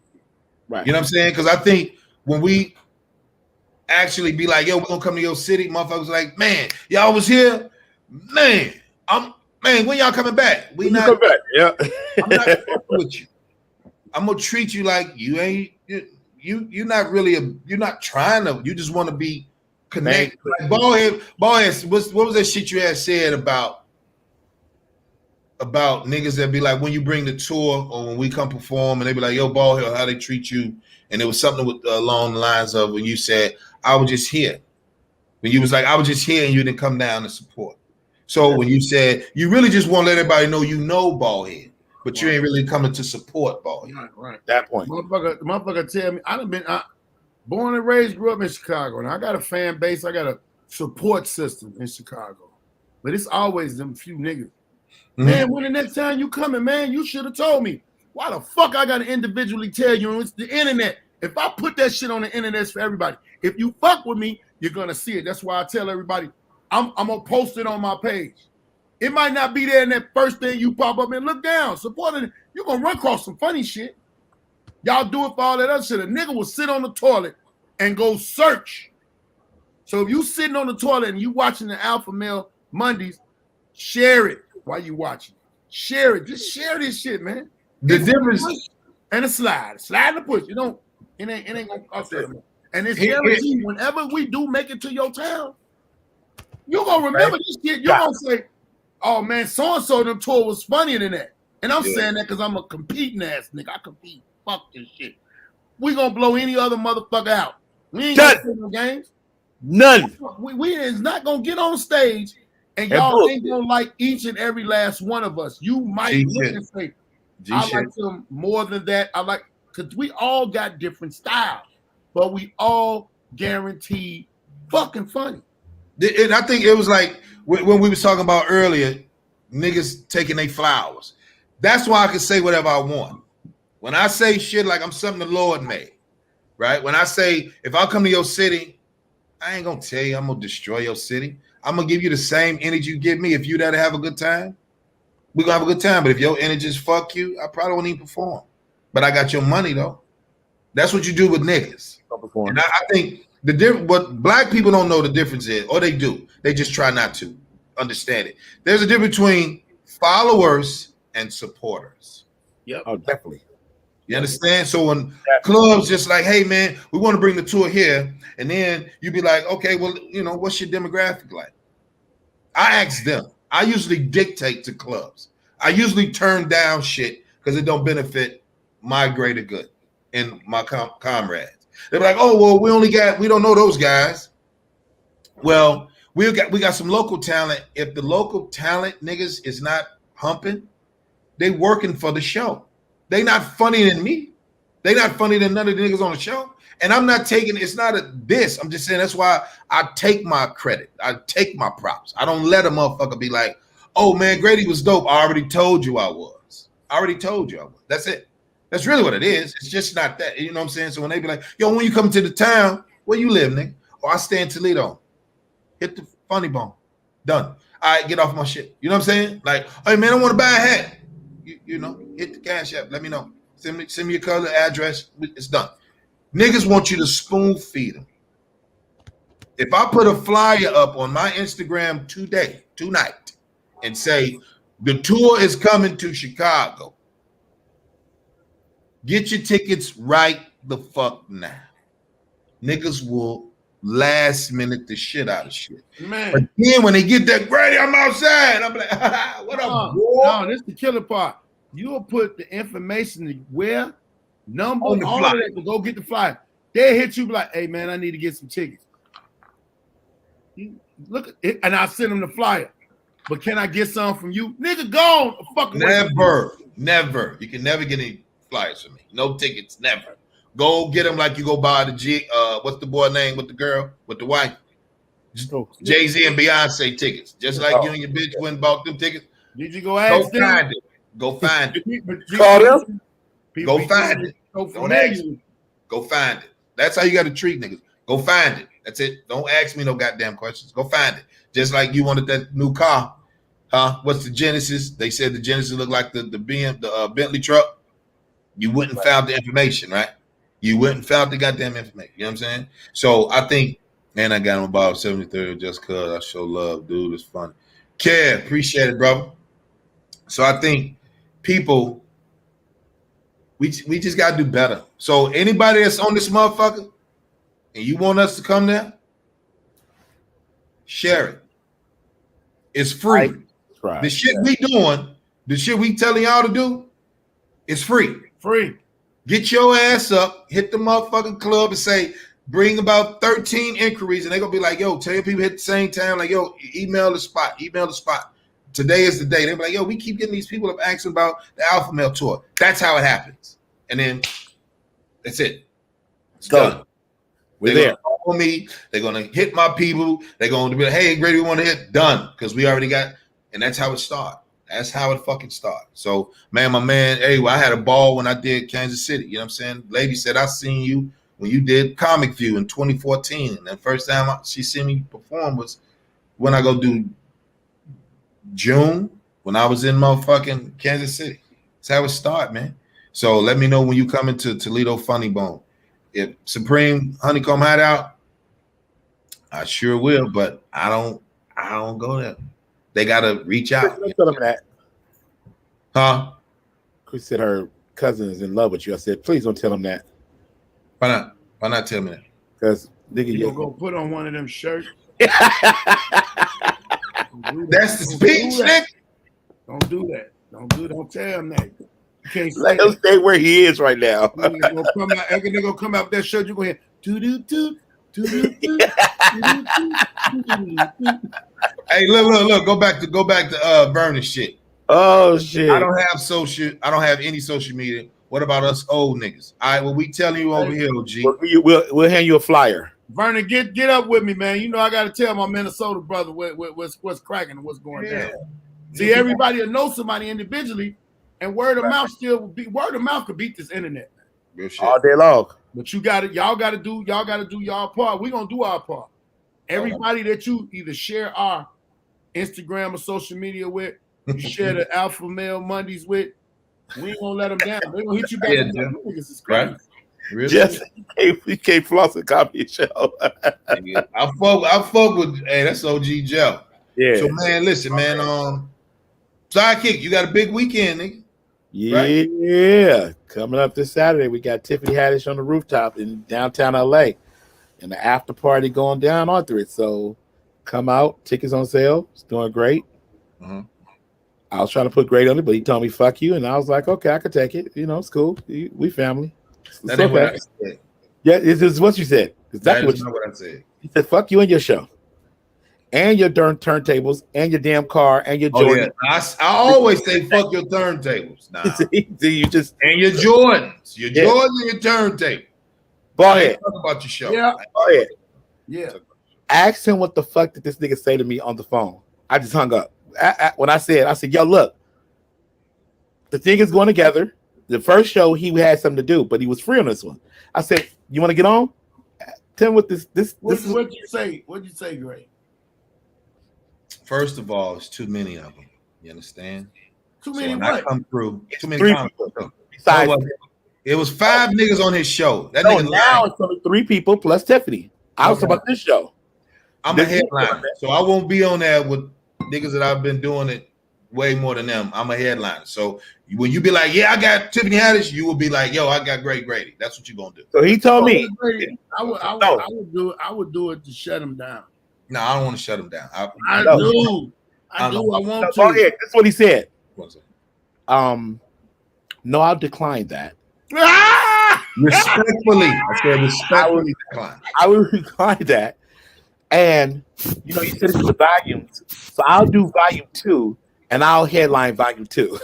Right. You know what I'm saying? Because I think when we actually be like, yo, we're gonna come to your city, motherfuckers like, man, y'all was here, man, when y'all coming back? We not come back. Yeah. I'm not with you. I'm gonna treat you like you ain't you're not really you're not trying to, you just want to be connected. Like ballhead, what was that shit you had said about niggas that be like, when you bring the tour or when we come perform and they be like, yo, ballhead, how they treat you? And it was something with along the lines of when you said, I was just here. When you was like, I was just here and you didn't come down to support. So when you said, you really just want to let everybody know you know ballhead, but you ain't really coming to support ballhead. Right. That point. Motherfucker tell me, born and raised, grew up in Chicago, and I got a fan base, I got a support system in Chicago. But it's always them few niggas. Mm-hmm. Man, when the next time you coming, man, you should have told me. Why the fuck I gotta individually tell you? It's the internet. If I put that shit on the internet, it's for everybody. If you fuck with me, you're gonna see it. That's why I tell everybody, I'm gonna post it on my page. It might not be there in that first thing you pop up and look down. Support it. You're gonna run across some funny shit. Y'all do it for all that other shit. A nigga will sit on the toilet and go search. So if you sitting on the toilet and you watching the Alpha Male Mondays, share it while you watching. Share it. Just share this shit, man. The difference and a slide and a push. It ain't gonna cost that. And it's guaranteed whenever we do make it to your town, you're gonna remember this shit. You're gonna say, oh man, so-and-so them tour was funnier than that. And I'm saying that because I'm a competing ass nigga. I compete. Fuck this shit. We gonna blow any other motherfucker out. We ain't gonna play no games. None. We is not gonna get on stage and y'all ain't gonna like each and every last one of us. You might look and say, I like them more than that. I like, because we all got different styles, but we all guaranteed fucking funny. And I think it was like when we was talking about earlier, niggas taking their flowers. That's why I can say whatever I want. When I say shit like I'm something the Lord made, right? When I say, if I come to your city, I ain't gonna tell you I'm gonna destroy your city. I'm gonna give you the same energy you give me. If you there to have a good time, we're gonna have a good time. But if your energy is fuck you, I probably won't even perform. But I got your money though. That's what you do with niggas. And I think what black people don't know the difference is, or they do. They just try not to understand it. There's a difference between followers and supporters. Yep. Oh, definitely. You understand? So when clubs just like, hey man, we want to bring the tour here, and then you be like, okay, well, what's your demographic like? I ask them. I usually dictate to clubs. I usually turn down shit because it don't benefit my greater good and my comrades. They're like, oh well, we don't know those guys. Well, we got some local talent. If the local talent niggas is not humping, they working for the show. They not funny than me. They not funny than none of the niggas on the show. And I'm not taking, it's not a diss. I'm just saying that's why I take my credit. I take my props. I don't let a motherfucker be like, oh man, Grady was dope. I already told you I was. That's it. That's really what it is. It's just not that. You know what I'm saying? So when they be like, yo, when you come to the town, where you live, nigga? Oh, I stay in Toledo. Hit the funny bone. Done. All right, get off my shit. You know what I'm saying? Like, hey man, I want to buy a hat. Hit the Cash App. Let me know. Send me your color, address. It's done. Niggas want you to spoon feed them. If I put a flyer up on my Instagram tonight, and say the tour is coming to Chicago, get your tickets right the fuck now. Niggas will last minute the shit out of shit. Man. But then when they get that Grady, I'm outside. I'm like, what up, boy? No, this is the killer part. You'll put the information to where, number, all of that to go get the flyer. They'll hit you like, hey man, I need to get some tickets. Look at it, and I'll send them the flyer. But can I get some from you? Nigga, gone. Never. You can never get any flyers from me. No tickets, never. Go get them like you go buy the what's the boy name with the girl, with the wife? Jay-Z and Beyonce tickets. Just like you and your bitch went and bought them tickets. Did you go ask them? Go find it. Call them. Go find it. Don't ask me. Go find it. That's how you got to treat niggas. Go find it. That's it. Don't ask me no goddamn questions. Go find it. Just like you wanted that new car. Huh? What's the Genesis? They said the Genesis looked like the Bentley truck. You wouldn't found the information, right? You wouldn't found the goddamn information. You know what I'm saying? So I think, man, I got him about 73 just because I show love, dude. It's funny. Care, appreciate it, brother. So I think people, we just gotta do better. So anybody that's on this motherfucker and you want us to come there, share it. It's free. Right. The shit we doing, the shit we telling y'all to do, it's free. Free. Get your ass up, hit the motherfucking club and say, bring about 13 inquiries, and they're gonna be like, yo, tell your people at the same time, like, yo, email the spot. Today is the day. They're like, yo, we keep getting these people up asking about the Alpha Male tour. That's how it happens. And then that's it. It's done. We're there. Call me. They're gonna hit my people. They're gonna be like, hey, Grady, we want to hit. Done. Because we already got, and that's how it started. That's how it fucking started. So, man, my man, hey, I had a ball when I did Kansas City. You know what I'm saying? Lady said, I seen you when you did Comic View in 2014. And the first time she seen me perform was when I go do June, when I was in motherfucking Kansas City. That's how it started, man. So let me know when you come into Toledo Funny Bone. If Supreme Honeycomb Hideout, I sure will, but I don't go there. They gotta reach out. Don't tell them that. Huh? Chris said her cousin is in love with you. I said, please don't tell them that. Why not? Why not tell me that? Because nigga, you go put on one of them shirts. That's the speech, nigga. Don't do that. Don't tell him that. You can't let him stay where he is right now. They're gonna come out with that shirt. You go ahead. Hey, look. Go back to Vernon shit. Oh shit. I don't have any social media. What about us old niggas? All right, well, we telling you over here, OG. We'll hand you a flyer. Vernon, get up with me, man. You know I gotta tell my Minnesota brother what's cracking and what's going down. See, everybody will know somebody individually, and word of mouth could beat this internet. Real shit. All day long. But y'all gotta do y'all part. We're gonna do our part. Everybody that you either share our Instagram or social media with, you share the Alpha Male Mondays with, we ain't gonna let them down. They gonna hit you back. Yeah, You niggas is crazy. right. Really? Just he can't floss a comedy show. I fuck with that's OG Joe. Yeah. So man, listen, man. Sidekick, you got a big weekend, nigga. Yeah. Right? Coming up this Saturday, we got Tiffany Haddish on the rooftop in downtown LA. And the after party going down onto it. So come out, tickets on sale. It's doing great. I was trying to put great on it, but he told me fuck you, and I was like, okay, I could take it. You know, it's cool. We family. That ain't what I said. Yeah, it's what you said. Exactly what I said. He said, fuck you and your show. And your darn turntables, and your damn car, and your Jordan. Yeah. I always say fuck your turntables. Nah. You just and your Jordans. Your Jordans and your turntable. Go ahead. Talk about your show. Yeah. Go ahead. Yeah. Ask him what the fuck did this nigga say to me on the phone. I just hung up. When I said, yo, look, the thing is going together. The first show he had something to do, but he was free on this one. I said, you want to get on? Tell him what this is. What'd you say? What'd you say, Gray? First of all, it's too many of them. You understand? Too many. So I come through. Too many three people. Besides, it was 5 niggas on his show. That no, nigga now it's only 3 people plus Tiffany. I was talking about this show. I'm a headliner, so I won't be on there with niggas that I've been doing it way more than them. I'm a headliner. So when you be like, yeah, I got Tiffany Haddish, you will be like, yo, I got Great Grady. That's what you're gonna do. So he told me I would do it to shut him down. No, I don't want to shut him down. I do. I want to. Oh, yeah, that's what he said. No, I'll decline that. Respectfully. I said respectfully decline. I will decline that. And you said it's the volumes. So I'll do volume 2 and I'll headline volume 2.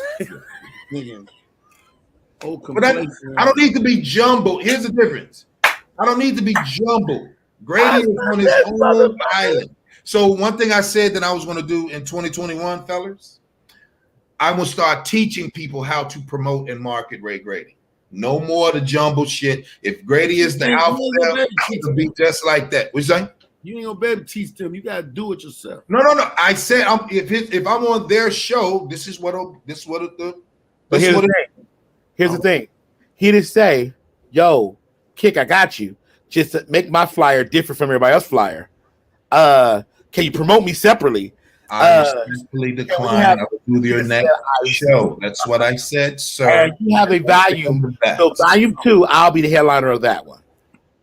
But I don't need to be jumbled. Here's the difference. I don't need to be jumbled. Grady is on his own island. So one thing I said that I was going to do in 2021, fellas, I will start teaching people how to promote and market Ray Grady. No more of the jumbled shit. If Grady is the alpha, it'll be just like that. What you saying? You ain't gonna be able to teach them. You gotta do it yourself. No. I said if I'm on their show, this is what here's the thing. He didn't say, "Yo, Kick, I got you." Just to make my flyer different from everybody else's flyer. Can you promote me separately? I respectfully decline. I will do your next show. That's what I said, sir. And you have a volume. So volume 2, I'll be the headliner of that one.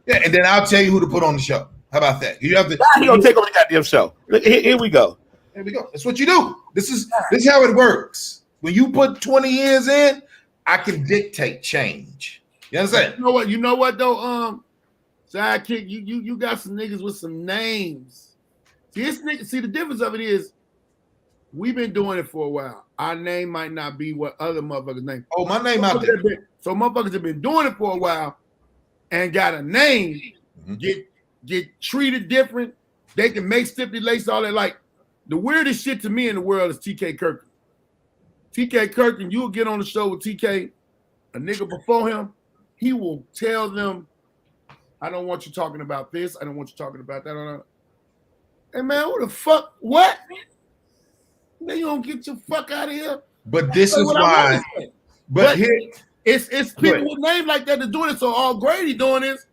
Yeah, and then I'll tell you who to put on the show. How about that? You have to. He's gonna take over the goddamn show. Here we go. There we go. That's what you do. This is how it works. When you put 20 years in, I can dictate change. You understand? You know what though? Sidekick, you got some niggas with some names. See, the difference of it is we've been doing it for a while. Our name might not be what other motherfuckers' name. Oh, my name out there. So motherfuckers have been doing it for a while and got a name, get treated different. They can make stipulations, all that. Like the weirdest shit to me in the world is TK Kirkland. TK Kirkland, you'll get on the show with TK, a nigga before him, he will tell them, I don't want you talking about this. I don't want you talking about that. Hey man, who the fuck? What? They gonna get your fuck out of here. But this is why. But here, it's people with names like that that's doing it. So all Grady doing is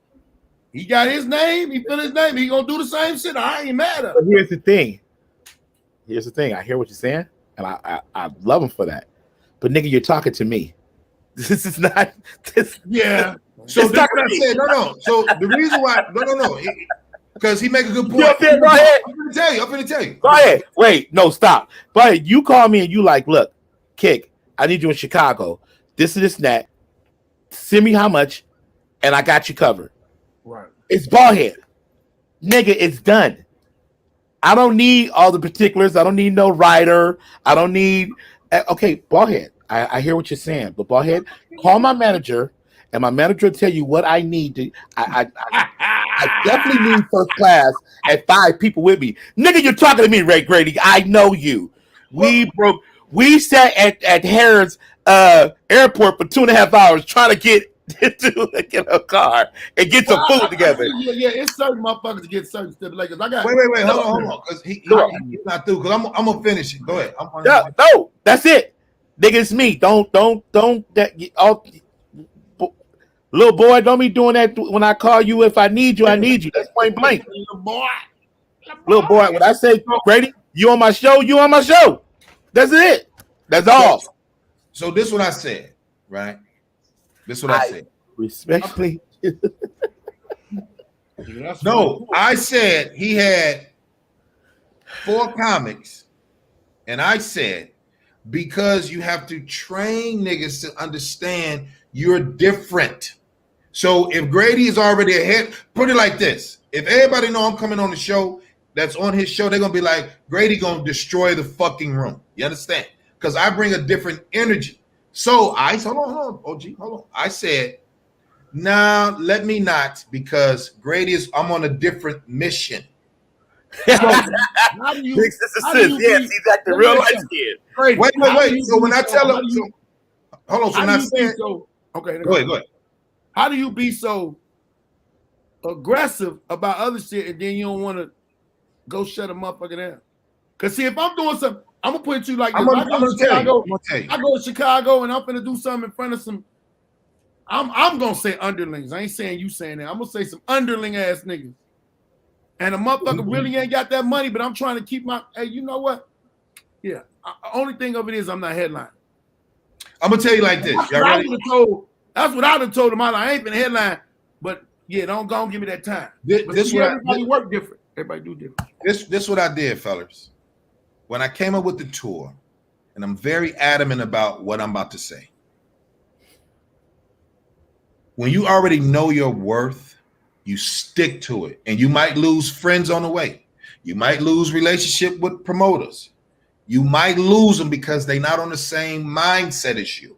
he got his name. He feel his name. He gonna do the same shit. I ain't mad at him. But here's the thing. I hear what you're saying, and I love him for that. But nigga, you're talking to me. This is not this. Yeah. So that's what I said. No. So the reason why, no. Because he make a good point. Go ahead. I'm gonna tell you. Go ahead. Wait, no, stop. But you call me and you like, look, Kick, I need you in Chicago. This and that. Send me how much, and I got you covered. Right. It's ballhead. Nigga, it's done. I don't need all the particulars. I don't need no writer. I don't need okay, ballhead. I hear what you're saying, but ballhead, call my manager, and my manager will tell you what I need to. I definitely need first class and 5 people with me. Nigga, you're talking to me, Ray Grady. I know you. We sat at Harrod's airport for 2.5 hours trying to get get a car and get some food together. Yeah, it's certain motherfuckers to get certain stimulators. I got. Wait, hold on, because he's not through. Because I'm gonna finish it. Go ahead. No, that's it, nigga. It's me. Don't that. Little boy, don't be doing that when I call you. If I need you, I need you. That's point blank. Little boy, when I say Grady, you on my show, you on my show. That's it. That's all. So this is what I said, right? This is what I said. Respectfully. No, I said he had 4 comics, and I said because you have to train niggas to understand you're different. So if Grady is already ahead, put it like this: if everybody know I'm coming on the show, that's on his show, they're gonna be like, Grady gonna destroy the fucking room. You understand? Because I bring a different energy. So I hold on, OG, hold on. I said, nah, let me not, because Grady is. I'm on a different mission. So how do you? Yes, he's acting real light skin. Wait. So when I tell him, hold on. So when I said, okay, go ahead. How do you be so aggressive about other shit and then you don't want to go shut a motherfucker down? Because see, if I'm doing something, I'm gonna put it to you like this. I go to Chicago and I'm gonna do something in front of some. I'm gonna say underlings. I ain't saying you saying that. I'm gonna say some underling ass niggas. And a motherfucker really ain't got that money, but I'm trying to keep my. Hey, you know what? Yeah. Only thing of it is I'm not headlining. I'm gonna tell you like this. That's what I'd have told him. I ain't been headline, but yeah, don't go and give me that time. Everybody work different. Everybody do different. This what I did, fellas. When I came up with the tour, and I'm very adamant about what I'm about to say. When you already know your worth, you stick to it, and you might lose friends on the way. You might lose relationship with promoters. You might lose them because they're not on the same mindset as you.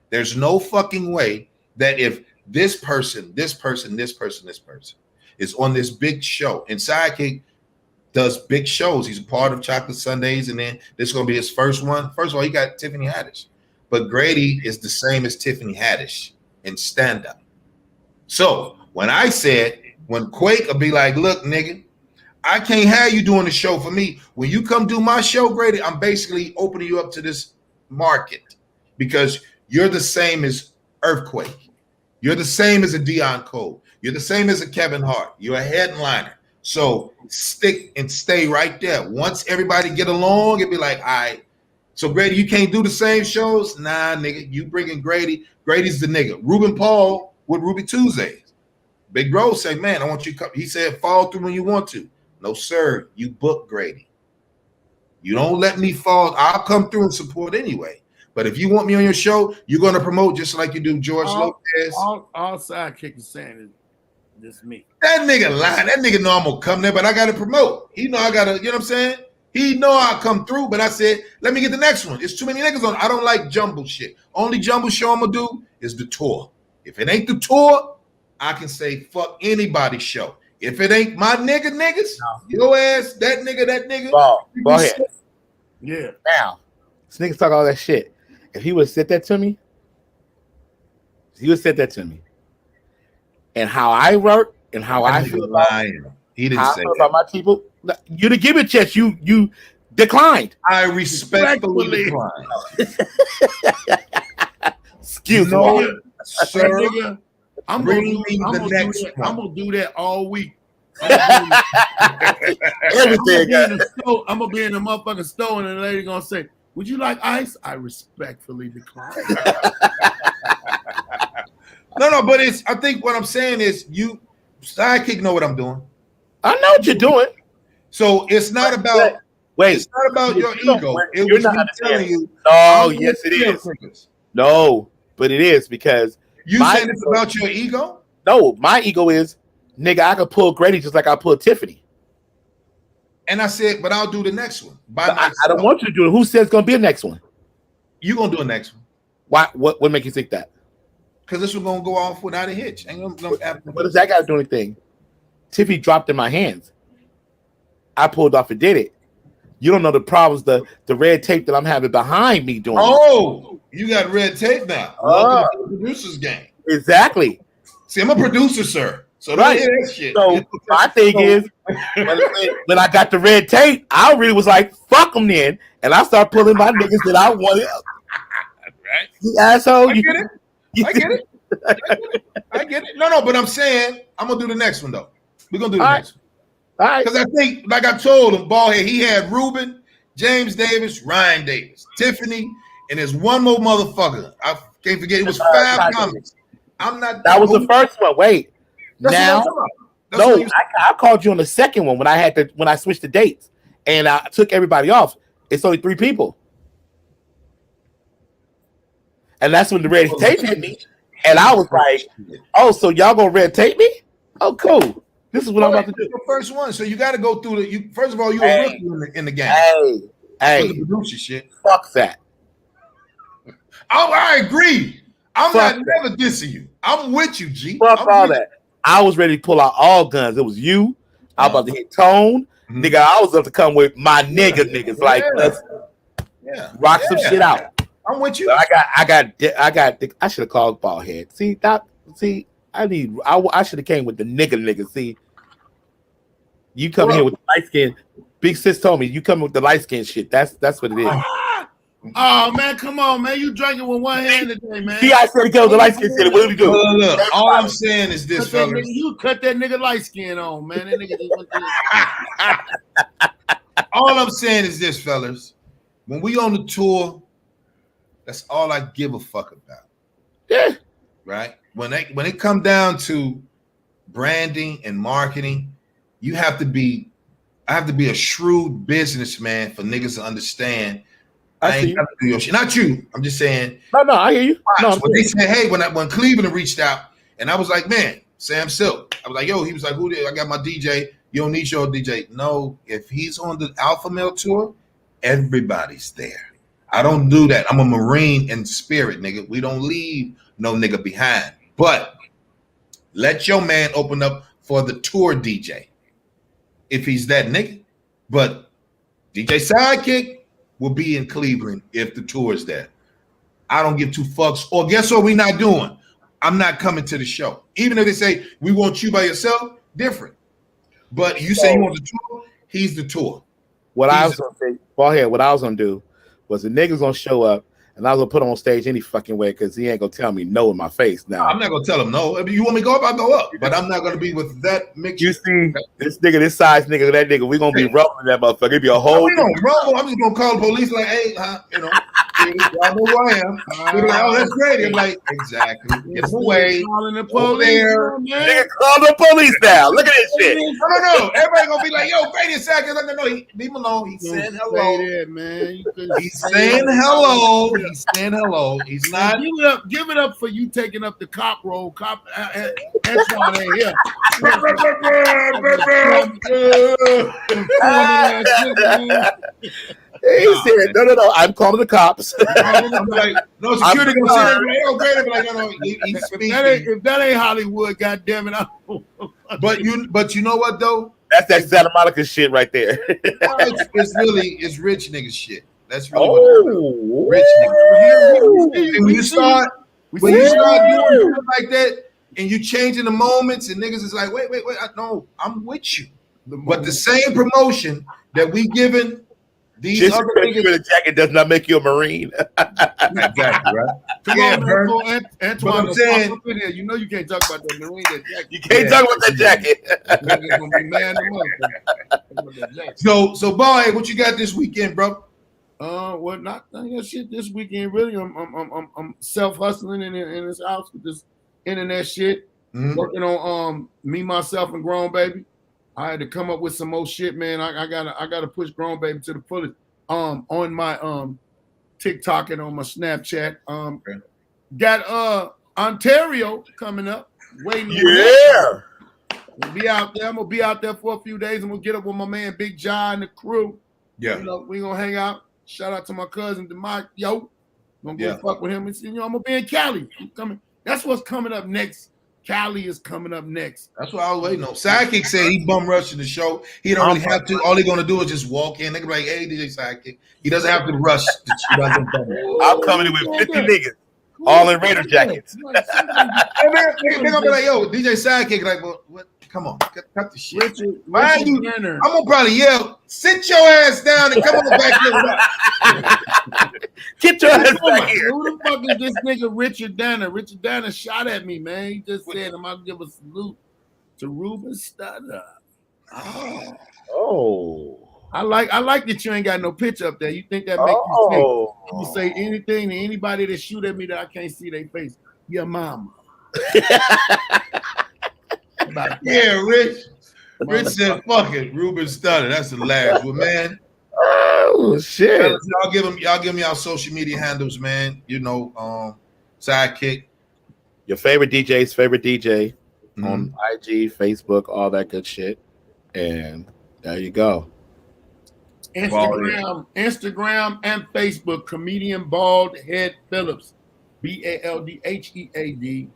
There's no fucking way that if this person is on this big show, and Sidekick does big shows. He's a part of Chocolate Sundays, and then this is going to be his first one. First of all, he got Tiffany Haddish, but Grady is the same as Tiffany Haddish in stand-up. So when I said, when Quake will be like, look, nigga, I can't have you doing the show for me. When you come do my show, Grady, I'm basically opening you up to this market because you're the same as Earthquake. You're the same as a Deion Cole. You're the same as a Kevin Hart. You're a headliner. So stick and stay right there. Once everybody get along, it'll be like, all right. So Grady, you can't do the same shows? Nah, nigga. You bringing Grady. Grady's the nigga. Ruben Paul with Ruby Tuesdays. Big Bro say, man, I want you to come. He said, fall through when you want to. No, sir. You book Grady. You don't let me fall. I'll come through and support anyway. But if you want me on your show, you're going to promote just like you do George Lopez. All Sidekick is saying is just me. That nigga lying. That nigga know I'm going to come there, but I got to promote. He know I got to, you know what I'm saying? He know I'll come through, but I said, let me get the next one. There's too many niggas on. I don't like jumble shit. Only jumble show I'm going to do is the tour. If it ain't the tour, I can say fuck anybody's show. If it ain't my niggas, your ass, that nigga. Ball head. Yeah. Now, this niggas talk all that shit. If he would have said that to me, and how I work and how I feel about he didn't say that about my people. You to give it a chance, you declined. I respectfully declined. Excuse me, sir. Nigga, I'm gonna do that all week. Everything. I'm gonna be in the motherfucking store, and the lady gonna say, "Would you like ice?" I respectfully decline. No, but it's. I think what I'm saying is, you Sidekick know what I'm doing. I know what you're doing. So it's not about. Wait, it's not about your ego. It was me telling you. Oh, yes, it is. No, but it is because you saying it's about your ego. No, my ego is, nigga, I could pull Grady just like I pulled Tiffany. And I said, but I'll do the next one. I don't want you to do it. Who says it's gonna be a next one? You gonna do a next one? Why? What make you think that? Because this was gonna go off without a hitch. What does that got to do anything? Tiffany dropped in my hands. I pulled off and did it. You don't know the problems, the red tape that I'm having behind me doing. Oh, you got red tape now. Welcome to the producer's game. Exactly. See, I'm a producer, sir. So Right. don't hear that shit. So my thing is, when I got the red tape, I really was like, fuck them then. And I started pulling my niggas that I wanted. Right. You asshole. I get it. I get it. No, but I'm saying, I'm going to do the next one, though. We're going to do the next one. All right. Because I think, like I told him, Ballhead, he had Ruben, James Davis, Ryan Davis, Tiffany, and there's one more motherfucker. I can't forget. It was 5 comics. I'm not. That was the first one. Wait. Now, no, I called you on the second one when I switched the dates and I took everybody off. It's only 3 people. And that's when the red tape hit me. And I was like, oh, so y'all gonna red tape me? Oh, cool. This is what I'm about to do. The first one. So you got to go through first of all, you're a rookie in the game. Hey. Producer shit. Fuck that. I agree. I'm not never dissing you. I'm with you, G. Fuck all that. I was ready to pull out all guns. It was you. I was about to hit Tone. Mm-hmm. Nigga, I was about to come with my niggas. Like, let's rock some shit out. I'm with you. So I should have called Ballhead. I should have came with the niggas. See, you come here with the light skin. Big sis told me you come with the light skin shit. That's what it is. Oh man, come on, man! You drinking with one hand today, man. See, I said to go with the light skin shit. What do we do? Look, all I'm saying is this, fellas. You cut that nigga light skin on, man. That nigga all I'm saying is this, fellas. When we on the tour, that's all I give a fuck about. Yeah. Right? When it come down to branding and marketing, I have to be a shrewd businessman for niggas to understand. I ain't got to do your shit. Not you. I'm just saying. No, I hear you. No, when they said, hey, when Cleveland reached out, and I was like, man, Sam Silk. I was like, yo, he was like, who did? I got my DJ. You don't need your DJ. No, if he's on the Alpha Male tour, everybody's there. I don't do that. I'm a Marine in spirit, nigga. We don't leave no nigga behind. But let your man open up for the tour DJ if he's that nigga. But DJ Sidekick will be in Cleveland if the tour is there. I don't give 2 fucks. Or guess what we not doing? I'm not coming to the show. Even if they say we want you by yourself, different. But you say you want the tour, he's the tour. What I was gonna say, Ballhead, what I was gonna do was the niggas gonna show up and I was gonna put him on stage any fucking way because he ain't gonna tell me no in my face now. I'm not gonna tell him no. If you want me to go up, I'll go up. But I'm not gonna be with that mixture. You see this nigga, this size nigga, that nigga, we gonna be rubbing that motherfucker. It'd be a whole. We don't rumble. I'm just gonna call the police like, hey, y'all know who I am. They're like, oh, that's great. I'm like, exactly. Get away. Calling the police. Nigga, call the police now. Look at this shit. No. Everybody gonna be like, yo, Grady is Sackers. No, leave him alone. He's saying hello. There, man. He's saying hello. He's saying hello. He's not. Give it up for you taking up the cop role. Cop Antoine ain't here. He said, no. I'm calling the cops. I'm like, no security gonna say, oh, Grady, like, no. He's speaking. If that ain't Hollywood, goddamn it. But you know what though? That's that Santa Monica shit right there. It's rich nigga shit. That's really what rich niggas. And when you start doing shit like that, and you changing the moments, and niggas is like, wait, no, I'm with you. But the same promotion that we giving these just other because you're in a jacket does not make you a Marine. Exactly, right? Come on, Antoine, I'm saying, you know you can't talk about that Marine jacket. You can't talk about that jacket. So boy, what you got this weekend, bro? Well, not shit this weekend. Really, I'm self hustling in this house with this internet shit. Mm-hmm. Working on me, myself, and Grown Baby. I had to come up with some more shit, man. I gotta push Grown Baby to the fullest. On my TikTok and on my Snapchat. Got Ontario coming up. Waiting. Yeah. We'll be out there. I'm gonna be out there for a few days. I'm gonna get up with my man Big John and the crew. Yeah. We gonna hang out. Shout out to my cousin DeMike. Yo, gonna go fuck with him. And I'm gonna be in Cali. I'm coming. That's what's coming up next. Cali is coming up next. That's what I was waiting on. Sidekick said he bum rushing the show. He don't really have to. All he gonna do is just walk in. They can be like, hey, DJ Sidekick. He doesn't have to rush. I'm coming in with 50 niggas. All in Raider jackets. Hey, man, they're gonna be like, yo, DJ Sidekick, like, well, what? Come on, cut the shit. Richard I'm gonna probably yell, sit your ass down and come on back here with us. Get your ass back here. Who the fuck is this nigga Richard Danner? Richard Danner shot at me, man. He just said I'm gonna give a salute to Ruben Stutter. Oh. I like that you ain't got no picture up there. You think that makes you say anything to anybody that shoot at me that I can't see their face? Your mama. Yeah, Rich said, fuck it, Ruben Stutter. That's the last one, man. Oh shit! Y'all give them y'all social media handles, man. You know, Sidekick. Your favorite DJ's favorite DJ on IG, Facebook, all that good shit. And there you go. Instagram and Facebook, comedian Bald Head Phillips, BALDHEAD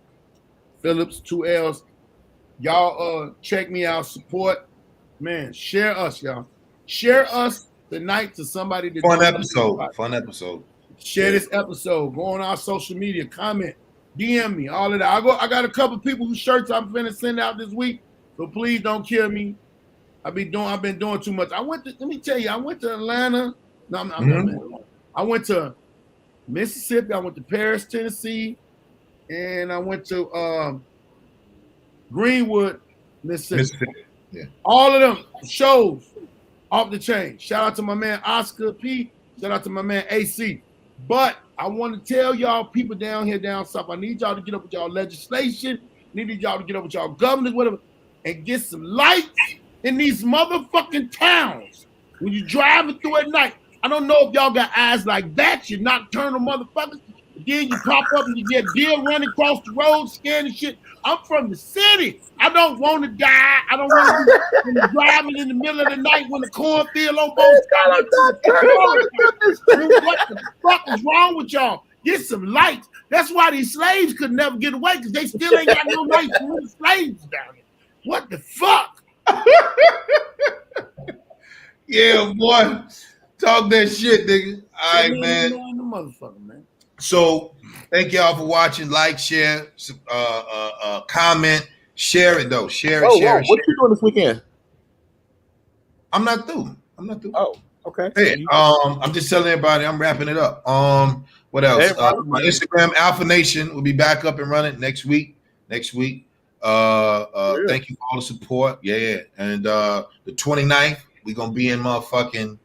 Phillips, 2 L's. Y'all check me out, support, man. Share us, y'all. Share us tonight to somebody that fun episode. Share this episode. Go on our social media, comment, DM me, all of that. I got a couple people whose shirts I'm finna send out this week, so please don't kill me. I've been doing too much. Let me tell you, I went to Atlanta. No, I went to Mississippi. I went to Paris, Tennessee, and I went to Greenwood, Mississippi. Yeah. All of them shows off the chain. Shout out to my man Oscar P. Shout out to my man AC. But I want to tell y'all people down here, down south, I need y'all to get up with y'all legislation. I need y'all to get up with y'all governors, whatever, and get some lights in these motherfucking towns. When you're driving through at night, I don't know if y'all got eyes like that, you nocturnal motherfuckers. Then you pop up and you get deer running across the road, scaring shit. I'm from the city. I don't want to die. I don't want to be driving in the middle of the night when the cornfield on both sides. What the fuck is wrong with y'all? Get some lights. That's why these slaves could never get away, because they still ain't got no lights for the slaves down here. What the fuck? Yeah, boy. Talk that shit, nigga. All right, man. The motherfucker, man. So thank y'all for watching. Like, share, comment, share it though. Share it. What you doing this weekend? I'm not through. Oh, okay. Hey, I'm just telling everybody I'm wrapping it up. What else? My Instagram Alpha Nation will be back up and running next week. Thank you for all the support. Yeah. And the 29th, we're gonna be in motherfucking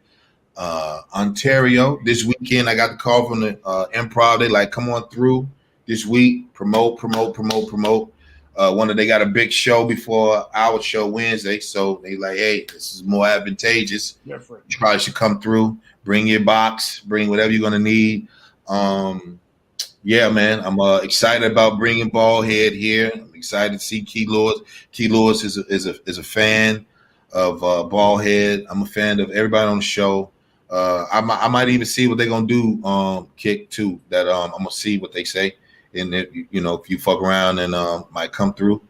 Ontario this weekend. I got the call from the Improv. They like, come on through this week, promote. They got a big show before our show Wednesday, so they like, hey, this is more advantageous. You probably should come through, bring your box, bring whatever you're gonna need. Yeah, man, I'm excited about bringing Ballhead here. I'm excited to see Key Lewis. Key Lewis is a fan of Ballhead. I'm a fan of everybody on the show. I might even see what they're gonna do, Kick too. That I'm gonna see what they say, and if you fuck around and might come through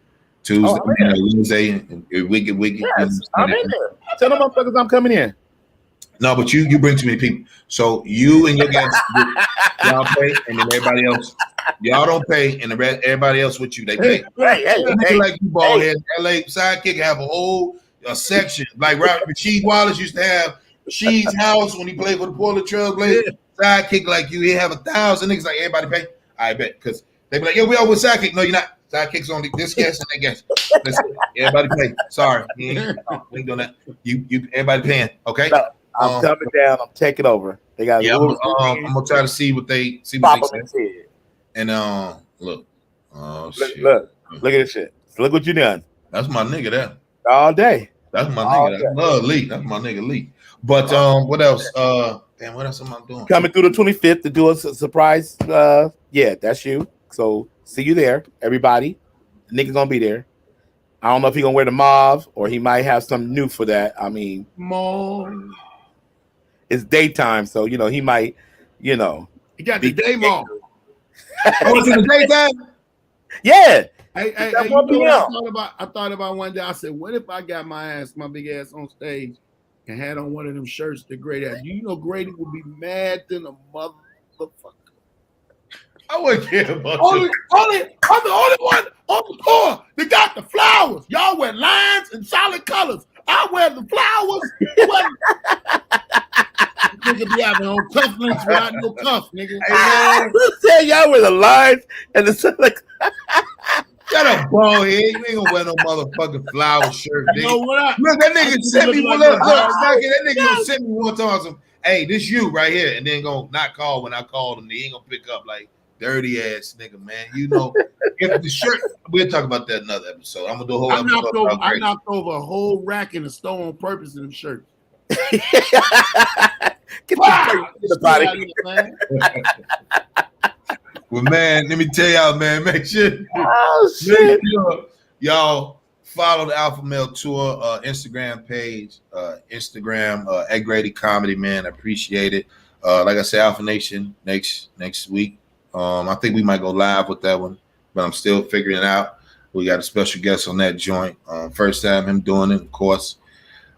Tuesday, Wednesday, and wicked. Yes, I'm in there. Tell them motherfuckers I'm coming in. No, but you bring too many people. So you and your guys, y'all pay, and then everybody else, y'all don't pay, and everybody else with you, they pay. Hey, like you Ballhead, LA Sidekick have a whole section like Rasheed Wallace used to have. She's house when he played for the Portland Trail Blazers. Sidekick like you, he have 1,000 niggas like everybody pay. I bet, because they be like, yo, we all with Sidekick. No, you're not. Sidekick's only this guest and that guest. That's it. Everybody pay. Sorry, we ain't doing that. You everybody paying. Okay. No, I'm coming down. I'm taking over. They got. Yeah, I'm gonna try to see what they say. And look. Oh shit. Look at this shit. Look what you done. That's my nigga there. All day. That's my nigga. I love Lee. That's my nigga Lee. But what else? Damn, what else am I doing? Coming through the 25th to do a surprise. Yeah, that's you. So see you there, everybody. The nigga's gonna be there. I don't know if he's gonna wear the mauve or he might have something new for that. I mean, mauve. It's daytime, so he might, He got the day mauve. Oh, it's in the daytime? Yeah. I thought about one day. I said, what if I got my big ass on stage and had on one of them shirts that Grady had? You know Grady would be mad than a motherfucker. I wouldn't care about I'm the only one on the tour that got the flowers. Y'all wear lines and solid colors. I wear the flowers. Nigga be having on cuff links without no cuff, nigga. Say y'all wear the lines and the like. Shut up, bald head. You ain't gonna wear no motherfucking flower shirt, nigga. You know what? Look, that nigga sent me like one. that That nigga gonna send me one time. Some, hey, this you right here, and then gonna not call when I call him. He ain't gonna pick up like dirty ass nigga, man. You know, if the shirt. We'll talk about that another episode. I'm gonna do a whole episode. I knocked over a whole rack in the store on purpose in the shirt. Get the body, man. Well, man, let me tell y'all, man. Make sure, y'all follow the Alpha Male Tour Instagram page, Instagram at Grady Comedy, man. I appreciate it. Like I said, Alpha Nation next week. I think we might go live with that one, but I'm still figuring it out. We got a special guest on that joint. First time him doing it, of course.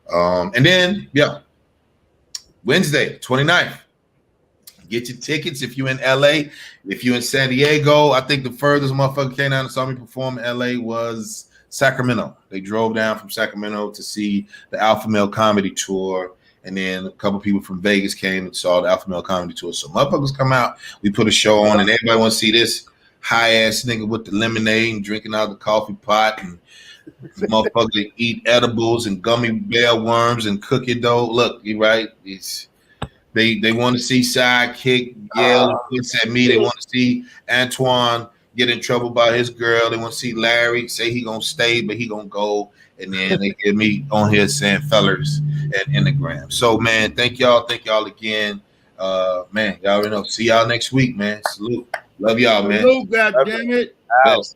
And then, Wednesday, 29th. Get your tickets if you're in LA. If you're in San Diego, I think the furthest motherfucker came down and saw me perform in LA was Sacramento. They drove down from Sacramento to see the Alpha Male Comedy Tour. And then a couple people from Vegas came and saw the Alpha Male Comedy Tour. So motherfuckers come out. We put a show on, and everybody want to see this high-ass nigga with the lemonade and drinking out of the coffee pot, and motherfuckers eat edibles and gummy bear worms and cookie dough. Look, you right. They want to see Sidekick yell at me. They want to see Antoine get in trouble by his girl. They want to see Larry say he gonna stay, but he gonna go. And then they get me on here saying fellers at Instagram. So, man, thank y'all again. Man, y'all already know. See y'all next week, man. Salute. Love y'all, man. Salute, goddammit. Yes.